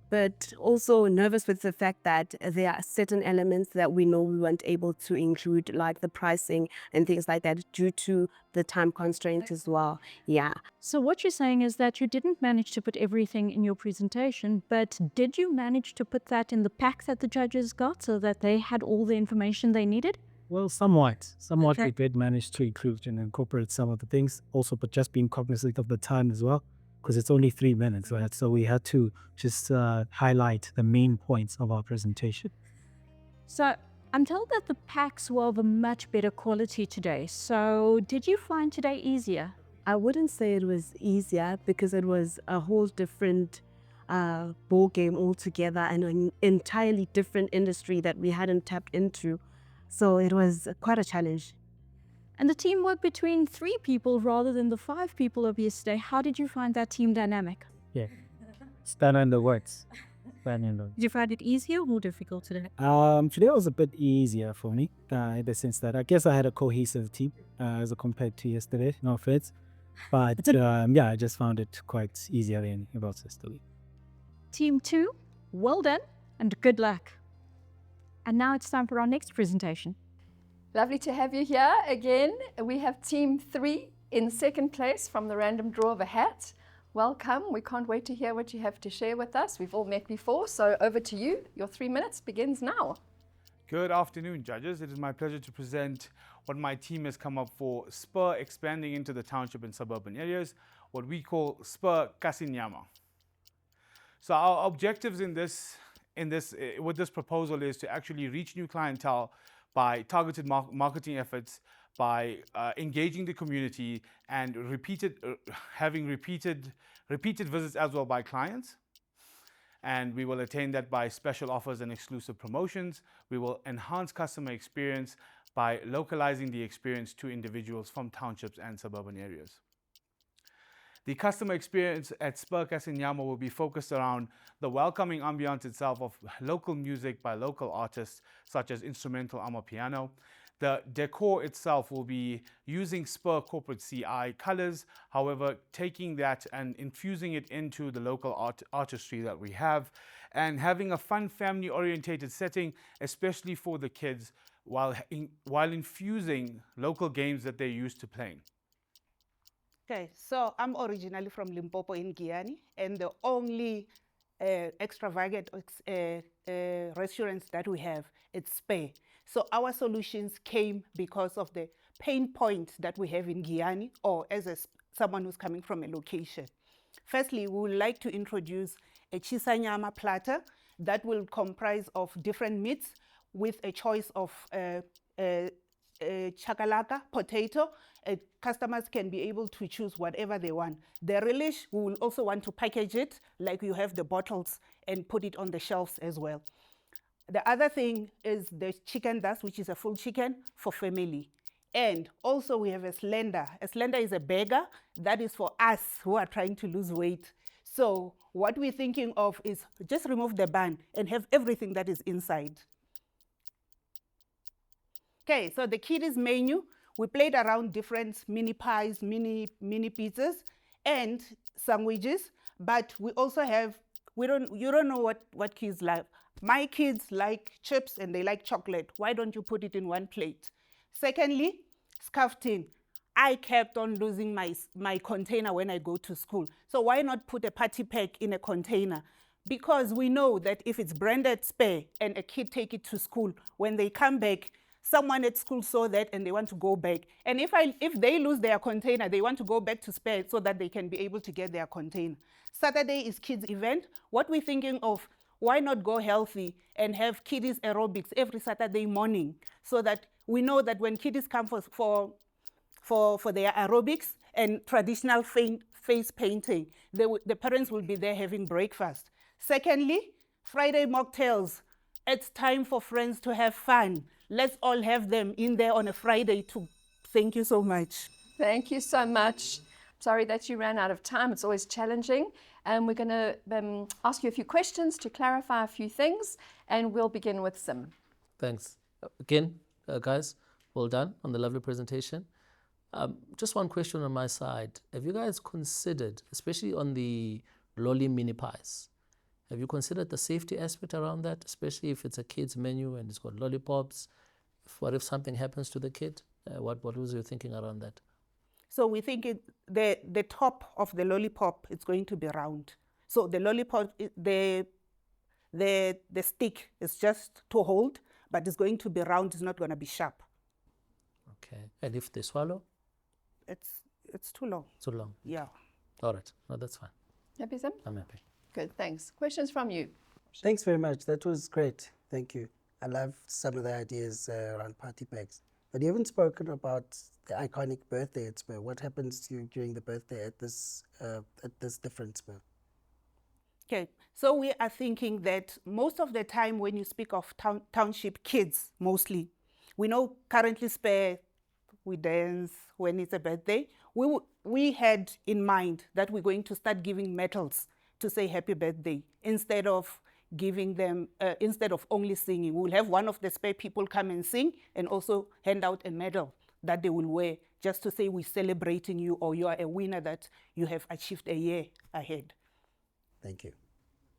but also nervous with the fact that there are certain elements that we know we weren't able to include, like the pricing and things like that, due to the time constraint as well. Yeah. So what you're saying is that you didn't manage to put everything in your presentation, but did you manage to put that in the pack that the judges got so that they had all the information they needed? Well, somewhat. Okay. We did manage to include and incorporate some of the things also, but just being cognizant of the time as well, because it's only 3 minutes, right? So we had to just highlight the main points of our presentation. So I'm told that the packs were of a much better quality today. So did you find today easier? I wouldn't say it was easier because it was a whole different ball game altogether and an entirely different industry that we hadn't tapped into. So it was quite a challenge. And the teamwork between 3 people rather than the 5 people of yesterday, how did you find that team dynamic? Yeah. Stand on the words. Stand on the Did you find it easier or more difficult today? Today was a bit easier for me, in the sense that I guess I had a cohesive team as compared to yesterday, no offense. But yeah, I just found it quite easier than about yesterday. Team 2, well done and good luck. And now it's time for our next presentation. Lovely to have you here again. We have Team 3 in second place from the random draw of a hat. Welcome. We can't wait to hear what you have to share with us. We've all met before, so over to you. Your 3 minutes begins now. Good afternoon, judges. It is my pleasure to present what my team has come up for Spur expanding into the township and suburban areas, what we call Spur Kasinyama. So our objectives with this proposal is to actually reach new clientele by targeted marketing efforts, by engaging the community and having repeated visits as well by clients. And we will attain that by special offers and exclusive promotions. We will enhance customer experience by localizing the experience to individuals from townships and suburban areas. The customer experience at Spur Kasinyama will be focused around the welcoming ambiance itself of local music by local artists such as instrumental amapiano. The decor itself will be using Spur corporate CI colors, however, taking that and infusing it into the local artistry that we have and having a fun family orientated setting, especially for the kids, while infusing local games that they're used to playing. Okay, so I'm originally from Limpopo in Guyana, and the only extravagant restaurants that we have, it's Spur. So our solutions came because of the pain point that we have in Guyana, or as someone who's coming from a location. Firstly, we would like to introduce a chisanyama platter that will comprise of different meats with a choice of chakalaka, potato. Customers can be able to choose whatever they want. The relish, we will also want to package it like you have the bottles and put it on the shelves as well. The other thing is the chicken dust, which is a full chicken for family. And also we have a slender. A slender is a burger that is for us who are trying to lose weight. So what we're thinking of is just remove the bun and have everything that is inside. Okay, so the kiddies menu, we played around different mini pies, mini pizzas, and sandwiches. But we also have, you don't know what kids like. My kids like chips and they like chocolate. Why don't you put it in one plate? Secondly, scarfing. I kept on losing my container when I go to school. So why not put a party pack in a container? Because we know that if it's branded Spur and a kid take it to school, when they come back, someone at school saw that and they want to go back. And if they lose their container, they want to go back to Spur so that they can be able to get their container. Saturday is kids event. What we're thinking of, why not go healthy and have kiddies aerobics every Saturday morning so that we know that when kiddies come for their aerobics and traditional face painting, the parents will be there having breakfast. Secondly, Friday mocktails. It's time for friends to have fun. Let's all have them in there on a Friday too. Thank you so much. Thank you so much. Sorry that you ran out of time. It's always challenging. And we're going to ask you a few questions to clarify a few things, and we'll begin with Sim. Thanks. Again, guys, well done on the lovely presentation. Just one question on my side. Have you guys considered, especially on the lolly mini pies, have you considered the safety aspect around that, especially if it's a kid's menu and it's got lollipops? What if something happens to the kid? What was your thinking around that? So we think the top of the lollipop is going to be round. So the lollipop, the stick is just to hold, but it's going to be round. It's not going to be sharp. Okay. And if they swallow? It's too long. Too long. Yeah. All right. No, that's fine. Happy, Sim? I'm happy. Good, thanks. Questions from you? Thanks very much. That was great. Thank you. I love some of the ideas around party packs. But you haven't spoken about the iconic birthday at Spur? What happens to you during the birthday at this different Spur? Okay, so we are thinking that most of the time when you speak of township kids, mostly, we know currently Spur, we dance when it's a birthday. We had in mind that we're going to start giving medals to say happy birthday instead of giving them, instead of only singing. We'll have one of the Spur people come and sing and also hand out a medal that they will wear just to say we're celebrating you or you are a winner, that you have achieved a year ahead. Thank you.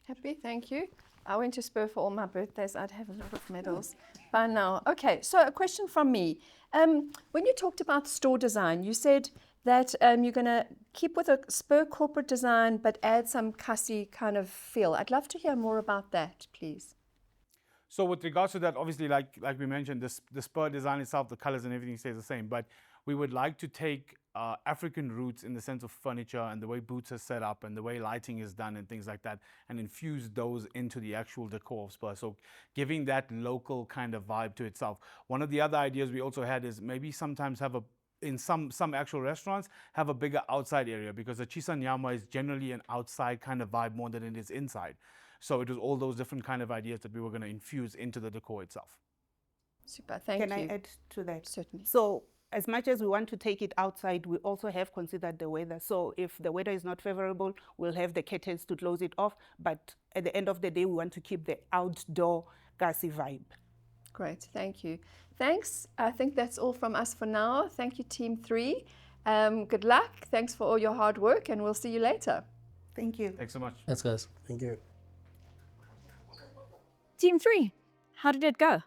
Happy, thank you. I went to Spur for all my birthdays. I'd have a lot of medals by now. Okay, so a question from me. When you talked about store design, you said that you're going to keep with a Spur corporate design but add some Kasi kind of feel. I'd love to hear more about that, please. So with regards to that, obviously, like we mentioned, the Spur design itself, the colors and everything stays the same. But we would like to take African roots in the sense of furniture and the way booths are set up and the way lighting is done and things like that, and infuse those into the actual decor of Spur. So giving that local kind of vibe to itself. One of the other ideas we also had is maybe sometimes have in some actual restaurants, have a bigger outside area, because the chisa nyama is generally an outside kind of vibe more than it is inside. So it was all those different kind of ideas that we were going to infuse into the decor itself. Super, thank you. Can I add to that? Certainly. So as much as we want to take it outside, we also have considered the weather. So if the weather is not favorable, we'll have the curtains to close it off. But at the end of the day, we want to keep the outdoor Kasi vibe. Great, thank you. Thanks. I think that's all from us for now. Thank you, Team 3. Good luck. Thanks for all your hard work, and we'll see you later. Thank you. Thanks so much. Thanks, guys. Thank you. Team 3, how did it go?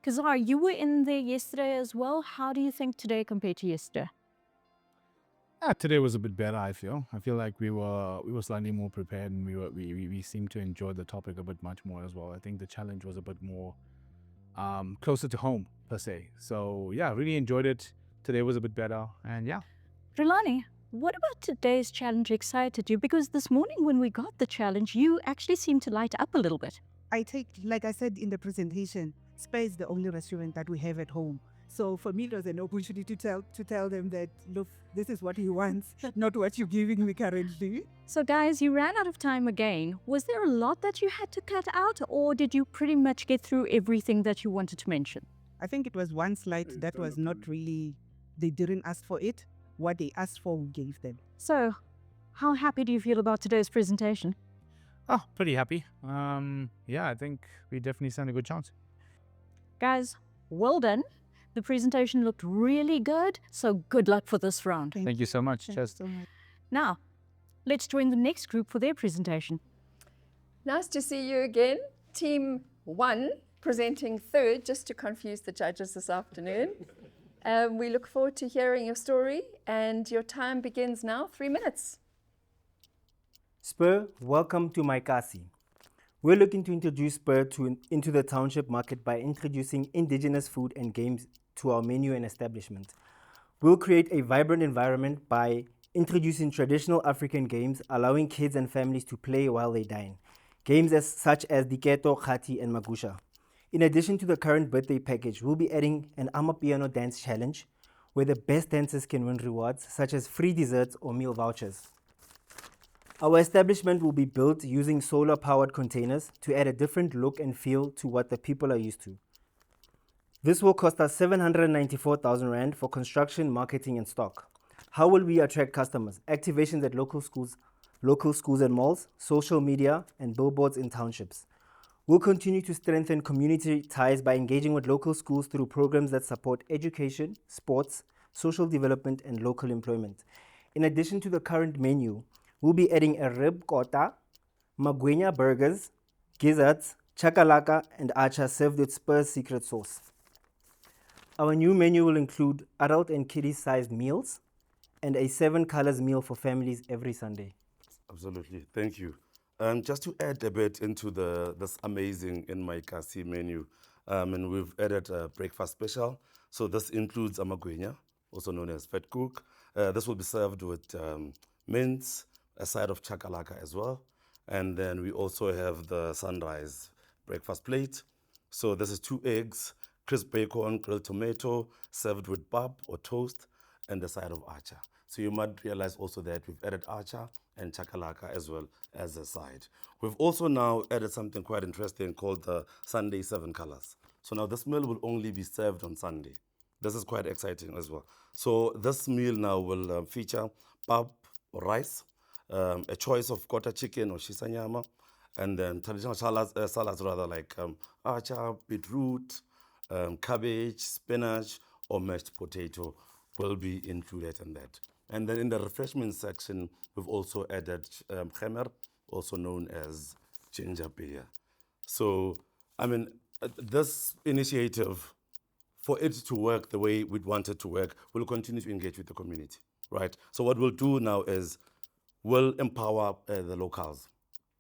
Kazar, you were in there yesterday as well. How do you think today compared to yesterday? Today was a bit better, I feel. I feel like we were slightly more prepared, and we seemed to enjoy the topic a bit much more as well. I think the challenge was a bit more closer to home, per se. So yeah, really enjoyed it. Today was a bit better, and yeah. Rilani, what about today's challenge excited you? Because this morning when we got the challenge, you actually seemed to light up a little bit. I take, like I said in the presentation, Spur is the only restaurant that we have at home. So for me, it was an opportunity to tell them that, look, this is what he wants, not what you're giving me currently. So guys, you ran out of time again. Was there a lot that you had to cut out, or did you pretty much get through everything that you wanted to mention? I think it was one slide that was not really, they didn't ask for it. What they asked for, we gave them. So, how happy do you feel about today's presentation? Oh, pretty happy. Yeah, I think we definitely stand a good chance. Guys, well done. The presentation looked really good, so good luck for this round. Thank you so much. Cheers. Now, let's join the next group for their presentation. Nice to see you again. Team 1 presenting third, just to confuse the judges this afternoon. We look forward to hearing your story, and your time begins now, 3 minutes. Spur, welcome to my Kasi. We're looking to introduce Spur into the township market by introducing indigenous food and games to our menu and establishment. We'll create a vibrant environment by introducing traditional African games, allowing kids and families to play while they dine. Games such as Diketo, Khati, and Magusha. In addition to the current birthday package, we'll be adding an Amapiano dance challenge, where the best dancers can win rewards, such as free desserts or meal vouchers. Our establishment will be built using solar-powered containers to add a different look and feel to what the people are used to. This will cost us 794,000 Rand for construction, marketing, and stock. How will we attract customers? Activations at local schools and malls, social media, and billboards in townships. We'll continue to strengthen community ties by engaging with local schools through programs that support education, sports, social development, and local employment. In addition to the current menu, we'll be adding a rib kota, magwenya burgers, gizzards, chakalaka, and acha served with Spur's secret sauce. Our new menu will include adult and kiddie-sized meals and a 7 colors meal for families every Sunday. Absolutely, thank you. Just to add a bit into this amazing In My Kasi menu, and we've added a breakfast special. So this includes amagwenya, also known as fat cook. This will be served with mince, a side of chakalaka as well. And then we also have the sunrise breakfast plate. So this is 2 eggs, crisp bacon, grilled tomato, served with pap or toast, and the side of archer. So you might realize also that we've added archer and chakalaka as well as a side. We've also now added something quite interesting called the Sunday 7 colors. So now this meal will only be served on Sunday. This is quite exciting as well. So this meal now will feature pap or rice, a choice of quarter chicken or shisanyama, and then traditional salads rather like archer, beetroot, cabbage, spinach, or mashed potato will be included in that. And then in the refreshment section, we've also added khemer, also known as ginger beer. So, I mean, this initiative, for it to work the way we'd want it to work, we'll continue to engage with the community, right? So what we'll do now is we'll empower the locals.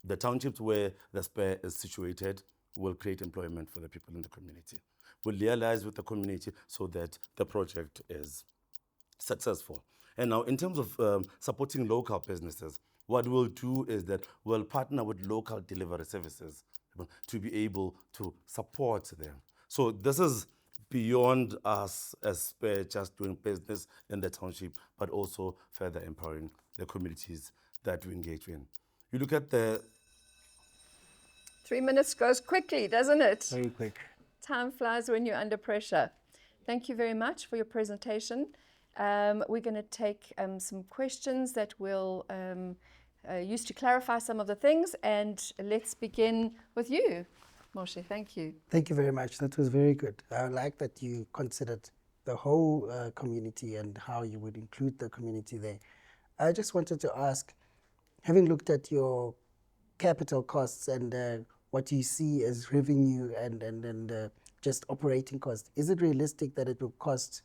The townships where the Spur is situated will create employment for the people in the community. We'll liaise with the community so that the project is successful. And now in terms of supporting local businesses, what we'll do is that we'll partner with local delivery services to be able to support them. So this is beyond us as Spur just doing business in the township, but also further empowering the communities that we engage in. You look at the 3 minutes goes quickly, doesn't it? Very quick. Time flies when you're under pressure. Thank you very much for your presentation. We're going to take some questions that we'll use to clarify some of the things, and let's begin with you, Moshe. Thank you. Thank you very much. That was very good. I like that you considered the whole community and how you would include the community there. I just wanted to ask, having looked at your capital costs and what you see as revenue and just operating costs, is it realistic that it will cost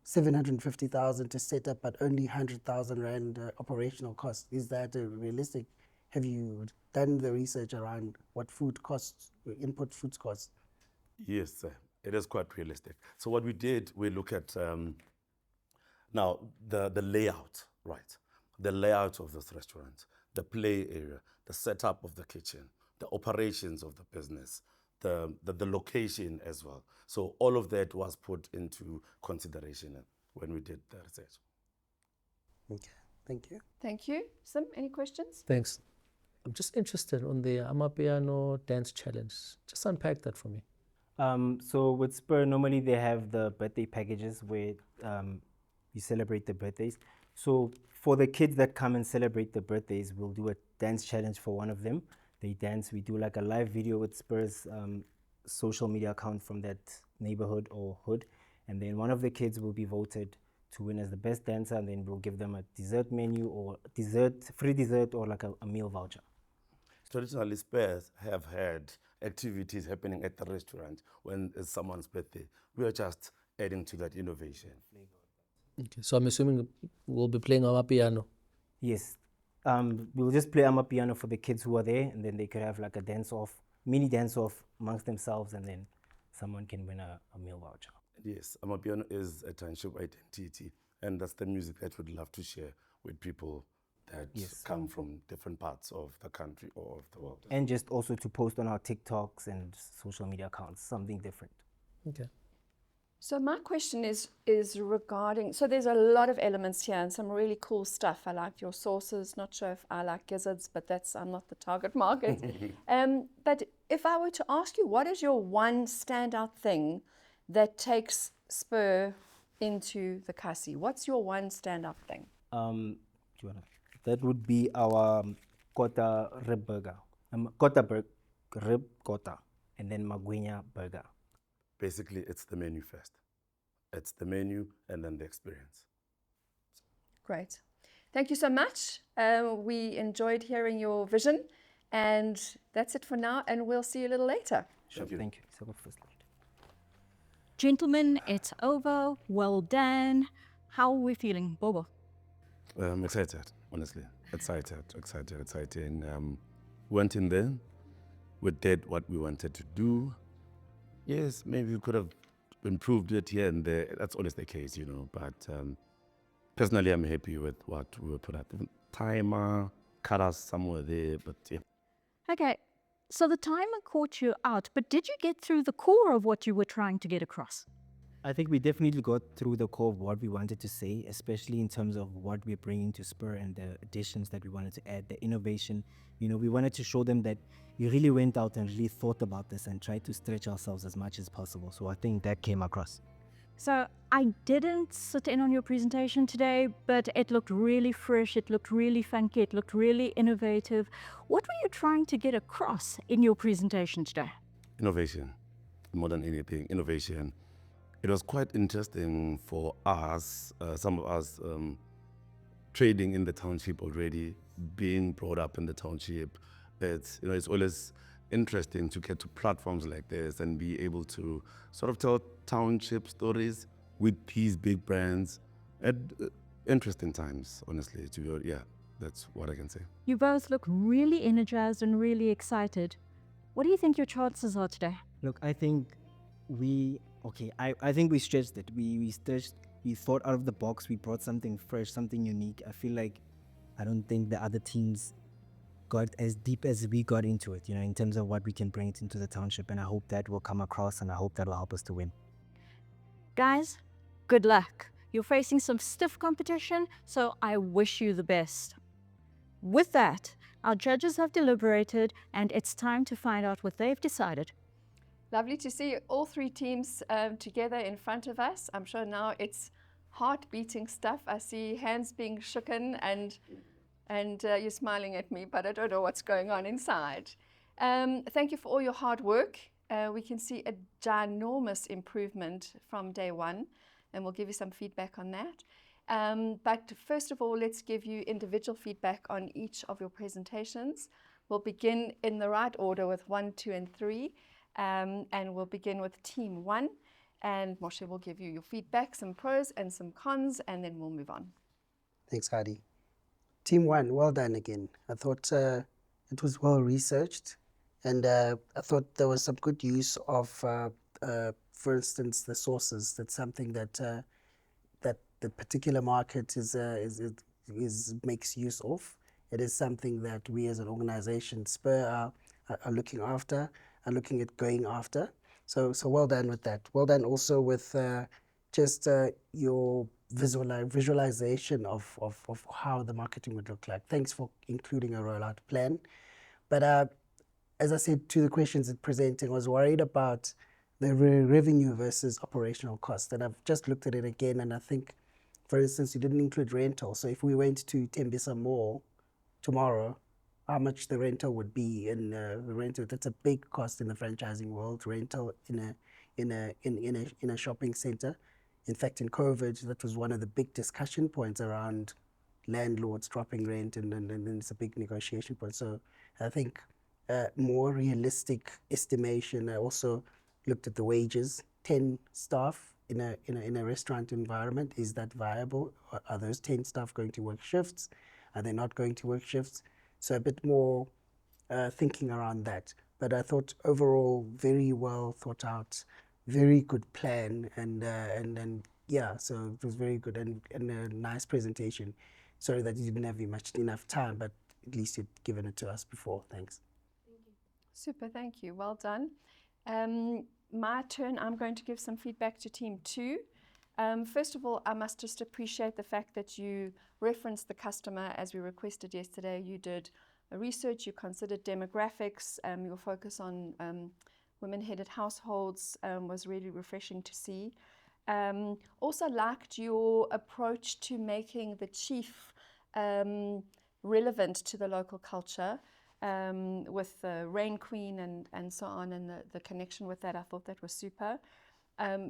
750,000 to set up, but only 100,000 rand operational costs? Is that realistic? Have you done the research around what food costs, input foods costs? Yes, sir. It is quite realistic. So what we did, we look at now the layout, right? The layout of this restaurant, the play area, the setup of the kitchen, the operations of the business, the location as well. So all of that was put into consideration when we did the research. Okay, thank you. Thank you. Sim, any questions? Thanks. I'm just interested on the Amapiano dance challenge. Just unpack that for me. So with Spur, normally they have the birthday packages where you celebrate the birthdays. So for the kids that come and celebrate the birthdays, we'll do a dance challenge for one of them. They dance. We do like a live video with Spur's social media account from that neighborhood or hood. And then one of the kids will be voted to win as the best dancer, and then we'll give them a dessert menu or free dessert or like a meal voucher. Traditionally, Spurs have had activities happening at the restaurant when it's someone's birthday. We are just adding to that innovation. Okay, so I'm assuming we'll be playing Amapiano. Yes. We'll just play Amapiano for the kids who are there, and then they could have like a dance-off, mini dance-off amongst themselves, and then someone can win a meal voucher. Yes, Amapiano is a township identity, and that's the music that we'd love to share with people that come from different parts of the country or of the world. And just also to post on our TikToks and social media accounts, something different. Okay. So my question is regarding, so there's a lot of elements here and some really cool stuff. I like your sauces, not sure if I like gizzards, but I'm not the target market. But if I were to ask you, what is your one standout thing that takes Spur into the Kasi? What's your one standout thing? That would be our kota rib burger. Kota rib kota, and then magwinya burger. Basically, it's the menu first. It's the menu and then the experience. Great. Thank you so much. We enjoyed hearing your vision, and that's it for now, and we'll see you a little later. Sure, thank you. Gentlemen, it's over. Well done. How are we feeling, Bobo? I'm excited, honestly. Excited. Went in there. We did what we wanted to do. Yes, maybe we could have improved it here and there. That's always the case, you know. But personally, I'm happy with what we put at. Timer, cut us somewhere there, but yeah. Okay, So the timer caught you out, but did you get through the core of what you were trying to get across? I think we definitely got through the core of what we wanted to say, especially in terms of what we're bringing to Spur and the additions that we wanted to add, the innovation. You know, we wanted to show them that we really went out and really thought about this and tried to stretch ourselves as much as possible. So I think that came across. So I didn't sit in on your presentation today, but it looked really fresh, it looked really funky, it looked really innovative. What were you trying to get across in your presentation today? Innovation, more than anything, innovation. It was quite interesting for us, some of us trading in the township already, being brought up in the township. It's always interesting to get to platforms like this and be able to sort of tell township stories with these big brands at interesting times, honestly. That's what I can say. You both look really energized and really excited. What do you think your chances are today? Look, I think I think we stretched it. We stretched, we thought out of the box, we brought something fresh, something unique. I feel like I don't think the other teams got as deep as we got into it, you know, in terms of what we can bring it into the township. And I hope that will come across and I hope that will help us to win. Guys, good luck. You're facing some stiff competition, so I wish you the best. With that, our judges have deliberated and it's time to find out what they've decided. Lovely to see all three teams together in front of us. I'm sure now it's heart-beating stuff. I see hands being shooken and you're smiling at me, but I don't know what's going on inside. Thank you for all your hard work. We can see a ginormous improvement from day one, and we'll give you some feedback on that. But first of all, let's give you individual feedback on each of your presentations. We'll begin in the right order with 1, 2, and 3. And we'll begin with Team 1. And Moshe will give you your feedback, some pros and some cons, and then we'll move on. Thanks, Heidi. Team 1, well done again. I thought it was well researched, and I thought there was some good use of, for instance, the sources. That's something that that the particular market makes use of. It is something that we as an organization, Spur, are looking after, are looking at going after. So well done with that. Well done also with just your visualization of how the marketing would look like. Thanks for including a rollout plan. But as I said to the questions it presenting, I was worried about the revenue versus operational cost. And I've just looked at it again, and I think, for instance, you didn't include rental. So if we went to Tembisa Mall tomorrow, how much the rental would be in the rental. That's a big cost in the franchising world, rental in a shopping center. In fact, in COVID, that was one of the big discussion points around landlords dropping rent, and it's a big negotiation point. So I think more realistic estimation. I also looked at the wages. 10 staff in a restaurant environment, is that viable? Are those 10 staff going to work shifts? Are they not going to work shifts? So a bit more thinking around that. But I thought overall very well thought out, very good plan, and yeah, so it was very good and a nice presentation. Sorry that you didn't have enough time, but at least you'd given it to us before. Thanks. Super, thank you. Well done. My turn, I'm going to give some feedback to Team 2. First of all, I must just appreciate the fact that you referenced the customer as we requested yesterday. You did a research, you considered demographics, your focus on women-headed households was really refreshing to see. Also liked your approach to making the chief relevant to the local culture. With the Rain Queen and so on, and the connection with that. I thought that was super.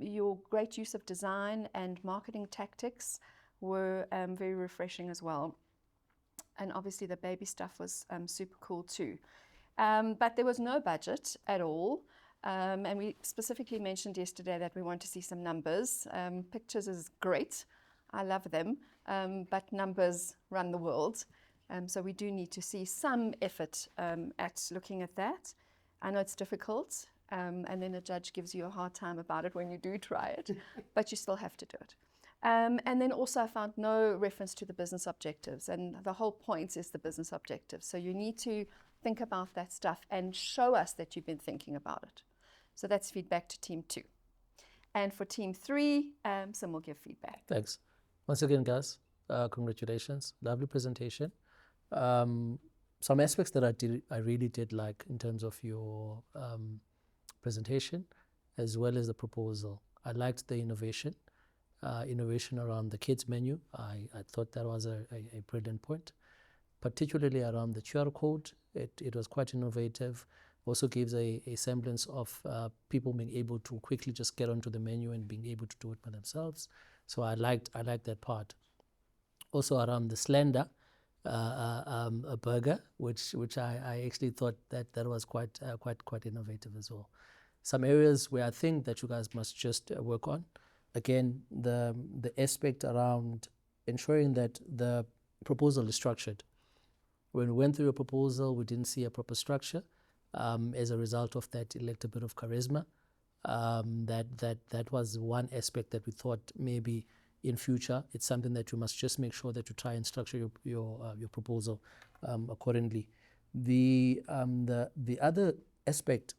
Your great use of design and marketing tactics were very refreshing as well. And obviously the baby stuff was super cool too. But there was no budget at all. And we specifically mentioned yesterday that we want to see some numbers. Pictures is great. I love them. But numbers run the world. So we do need to see some effort at looking at that. I know it's difficult, and then a judge gives you a hard time about it when you do try it, but you still have to do it. And then also I found no reference to the business objectives, and the whole point is the business objectives. So you need to think about that stuff and show us that you've been thinking about it. So that's feedback to team 2. And for team 3, Sim will give feedback. Thanks. Once again, guys, congratulations. Lovely presentation. Some aspects that I really did like in terms of your presentation, as well as the proposal. I liked the innovation around the kids menu. I thought that was a brilliant point, particularly around the QR code. It was quite innovative. Also gives a semblance of people being able to quickly just get onto the menu and being able to do it by themselves. So I liked that part. Also around the slender a burger, which I actually thought that was quite innovative as well. Some areas where I think that you guys must just work on. Again, the aspect around ensuring that the proposal is structured. When we went through a proposal, we didn't see a proper structure. As a result of that, it lacked a bit of charisma. That was one aspect that we thought maybe in future it's something that you must just make sure that you try and structure your proposal accordingly. The other aspect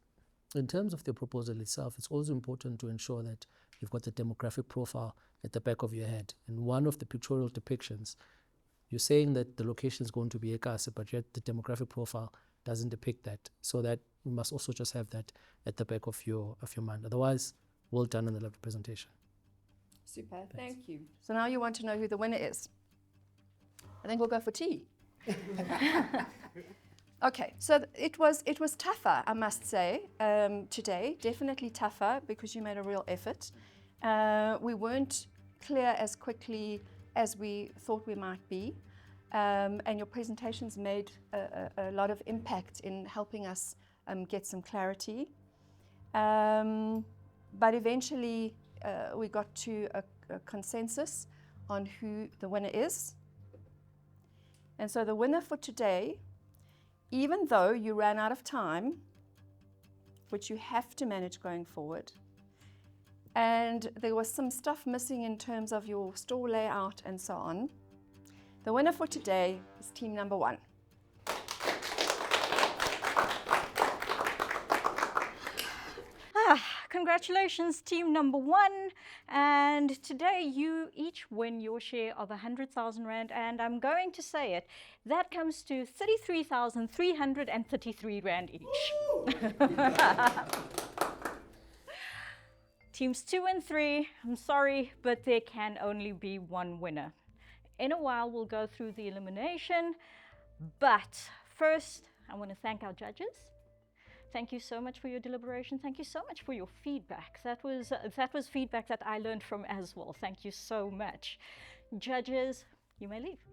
in terms of the proposal itself, it's also important to ensure that you've got the demographic profile at the back of your head. And one of the pictorial depictions, you're saying that the location is going to be Ekasi, but yet the demographic profile doesn't depict that. So that you must also just have that at the back of your mind. Otherwise, well done on the lovely presentation. Super, thank you. So now you want to know who the winner is. I think we'll go for tea. Okay, so it was tougher, I must say, today. Definitely tougher because you made a real effort. We weren't clear as quickly as we thought we might be. And your presentations made a lot of impact in helping us get some clarity. But eventually we got to a consensus on who the winner is. And so the winner for today, even though you ran out of time, which you have to manage going forward, and there was some stuff missing in terms of your store layout and so on, the winner for today is team number 1. Congratulations, team number 1. And today you each win your share of 100,000 Rand. And I'm going to say it, that comes to 33,333 Rand each. Teams 2 and 3, I'm sorry, but there can only be one winner. In a while, we'll go through the elimination. But first, I want to thank our judges. Thank you so much for your deliberation. Thank you so much for your feedback. That was feedback that I learned from as well. Thank you so much. Judges, you may leave.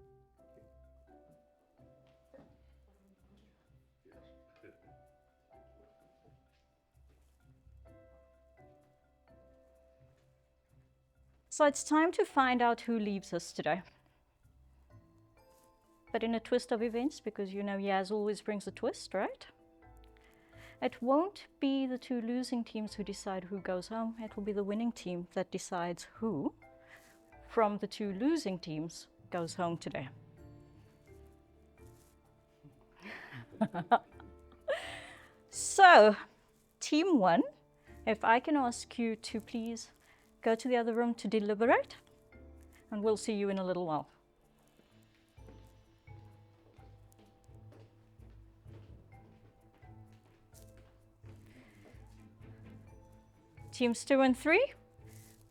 So it's time to find out who leaves us today. But in a twist of events, because you know Yaz always brings a twist, right? It won't be the 2 losing teams who decide who goes home. It will be the winning team that decides who from the 2 losing teams goes home today. So, team 1, if I can ask you to please go to the other room to deliberate, and we'll see you in a little while. Teams 2 and 3,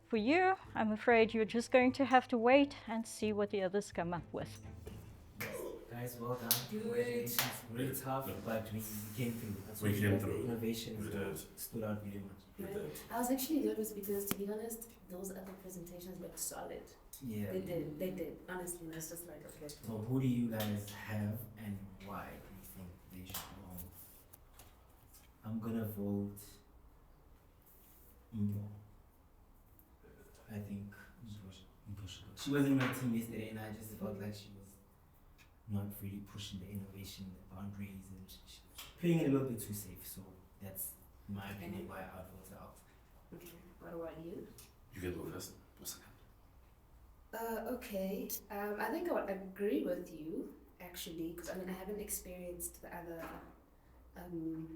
for you, I'm afraid you're just going to have to wait and see what the others come up with. Guys, well done. Congratulations. Really tough, but we came through. That's We what came the through. Innovation We did. stood out really much. I was actually nervous because, to be honest, those other presentations looked solid. Yeah. They did. Honestly, and it's just like, okay. So who do you guys have and why do you think they should go home? I'm gonna vote Mbo. I think she was in my team yesterday and I just felt like she was not really pushing the innovation, the boundaries, and she was playing it a little bit too safe. So that's my opinion why I'd vote her out. Okay, what about you? You can go first. Okay. I think I would agree with you, actually, because I mean, I haven't experienced the other um,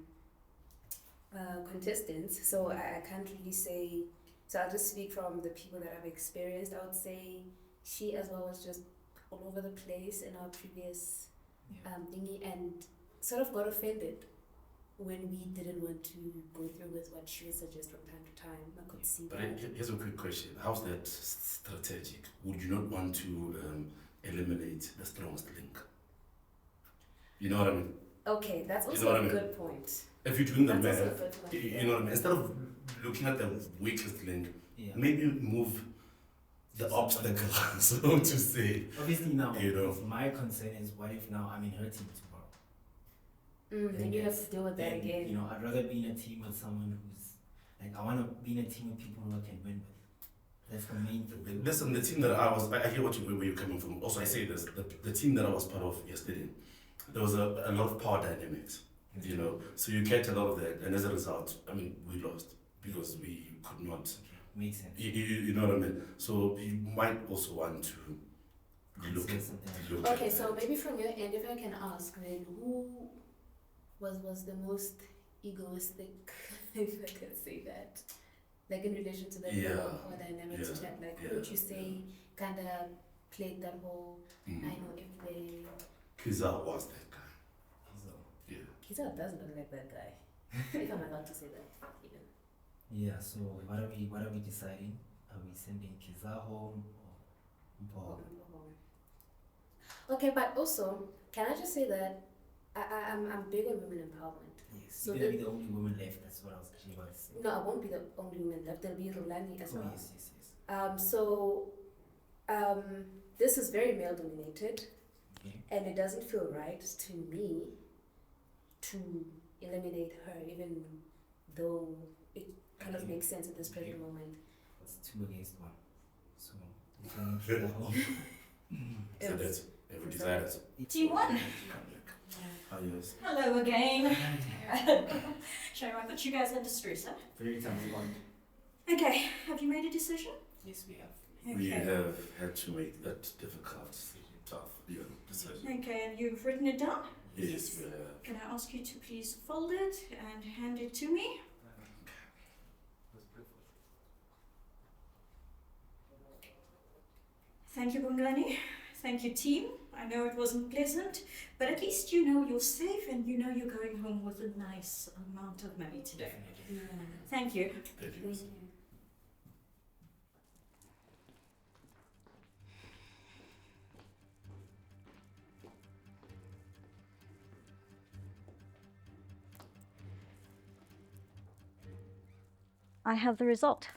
contestants, so I can't really say. So I'll just speak from the people that I've experienced. I would say she as well was just all over the place in our previous thingy and sort of got offended when we didn't want to go through with what she would suggest from time to time. I could see But that. here's a quick question. How's that strategic? Would you not want to eliminate the strongest link? You know what I mean? Okay, that's You also know what a I mean? good point. If you're doing the That's also math, a good point, you know what I mean? Instead of looking at the weakest link, maybe move the obstacle, so to say. Obviously now, You know. my concern is what if now I'm in her team tomorrow? Then you have to deal with that Then, again. You know, I'd rather be in a team with someone who's, like, I want to be in a team with people who I can win with. That's the main thing. Listen, the team that I hear where you're coming from. Also, I say this, the team that I was part of yesterday, there was a lot of power dynamics, you know, so you get a lot of that, and as a result, I mean, we lost because we could not. Makes sense. You know what I mean? So you might also want to look Okay, so maybe from your end, if I can ask, then who was the most egoistic, if I can say that, like in relation to the power dynamics, like who would you say kind of played that whole I know everything? Kiza was that guy. Yeah. Kiza doesn't look like that guy. If I'm allowed to say that, even. Yeah, so what are we deciding? Are we sending Kiza home or Okay, but also, can I just say that I'm big on women empowerment. Yes, So you're gonna be the only woman left. That's what I was actually about to say. No, I won't be the only woman left. There'll be Rolani as well. Yes. So this is very male dominated, and it doesn't feel right to me to eliminate her, even though it kind of makes sense at this present moment. It's 2 against 1. So we can keep that home. So that's every decided. Team 1. Oh, yes. Hello again. Shame I put you guys under stress, huh? Very time one. Okay, have you made a decision? Yes, we have. We Okay. have had to make that difficult, tough decision. Okay, and you've written it down? Yes, we have. Can I ask you to please fold it and hand it to me? Thank you, Bongani. Thank you, team. I know it wasn't pleasant, but at least you know you're safe and you know you're going home with a nice amount of money today. Thank you. Thank you. I have the result.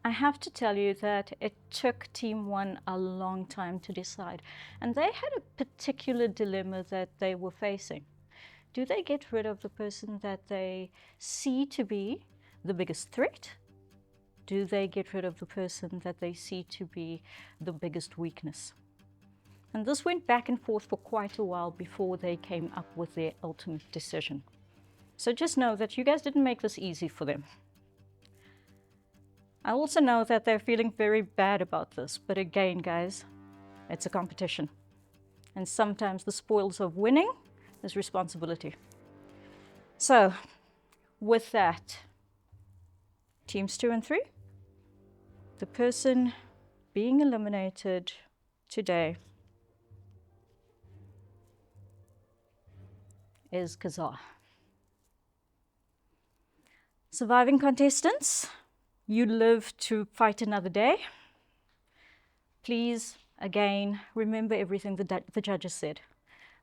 I have to tell you that it took Team 1 a long time to decide, and they had a particular dilemma that they were facing. Do they get rid of the person that they see to be the biggest threat? Do they get rid of the person that they see to be the biggest weakness? And this went back and forth for quite a while before they came up with their ultimate decision. So just know that you guys didn't make this easy for them. I also know that they're feeling very bad about this, but again, guys, it's a competition. And sometimes the spoils of winning is responsibility. So, with that, teams 2 and 3, the person being eliminated today is Kazar. Surviving contestants, you live to fight another day. Please, again, remember everything the judges said.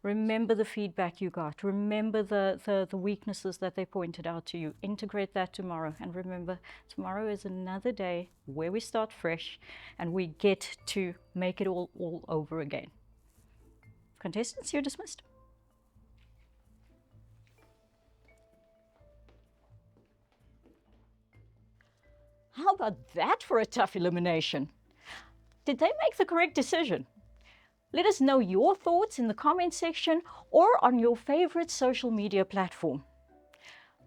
Remember the feedback you got. Remember the weaknesses that they pointed out to you. Integrate that tomorrow. And remember, tomorrow is another day where we start fresh and we get to make it all over again. Contestants, you're dismissed. How about that for a tough elimination? Did they make the correct decision? Let us know your thoughts in the comment section or on your favorite social media platform.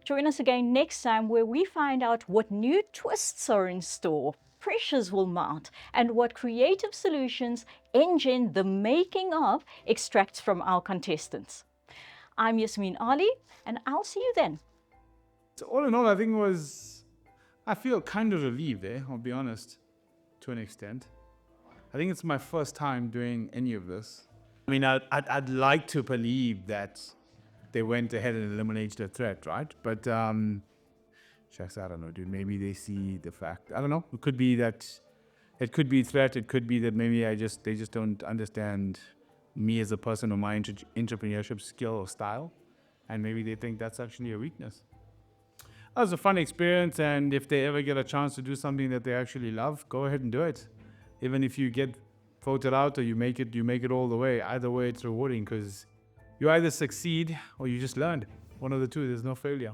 Join us again next time where we find out what new twists are in store pressures will mount, and what creative solutions Engen The Making of extracts from our contestants. I'm Yasmin Ali, and I'll see you then. So all in all, I think I feel kind of relieved I'll be honest, to an extent. I think it's my first time doing any of this. I mean, I'd like to believe that they went ahead and eliminated the threat, right? But, shucks, I don't know, dude. Maybe they see the fact. I don't know. It could be that, it could be threat. It could be that maybe they just don't understand me as a person or my entrepreneurship skill or style. And maybe they think that's actually a weakness. That was a fun experience, and if they ever get a chance to do something that they actually love, go ahead and do it. Even if you get voted out or you make it all the way. Either way, it's rewarding because you either succeed or you just learned. One of the two. There's no failure.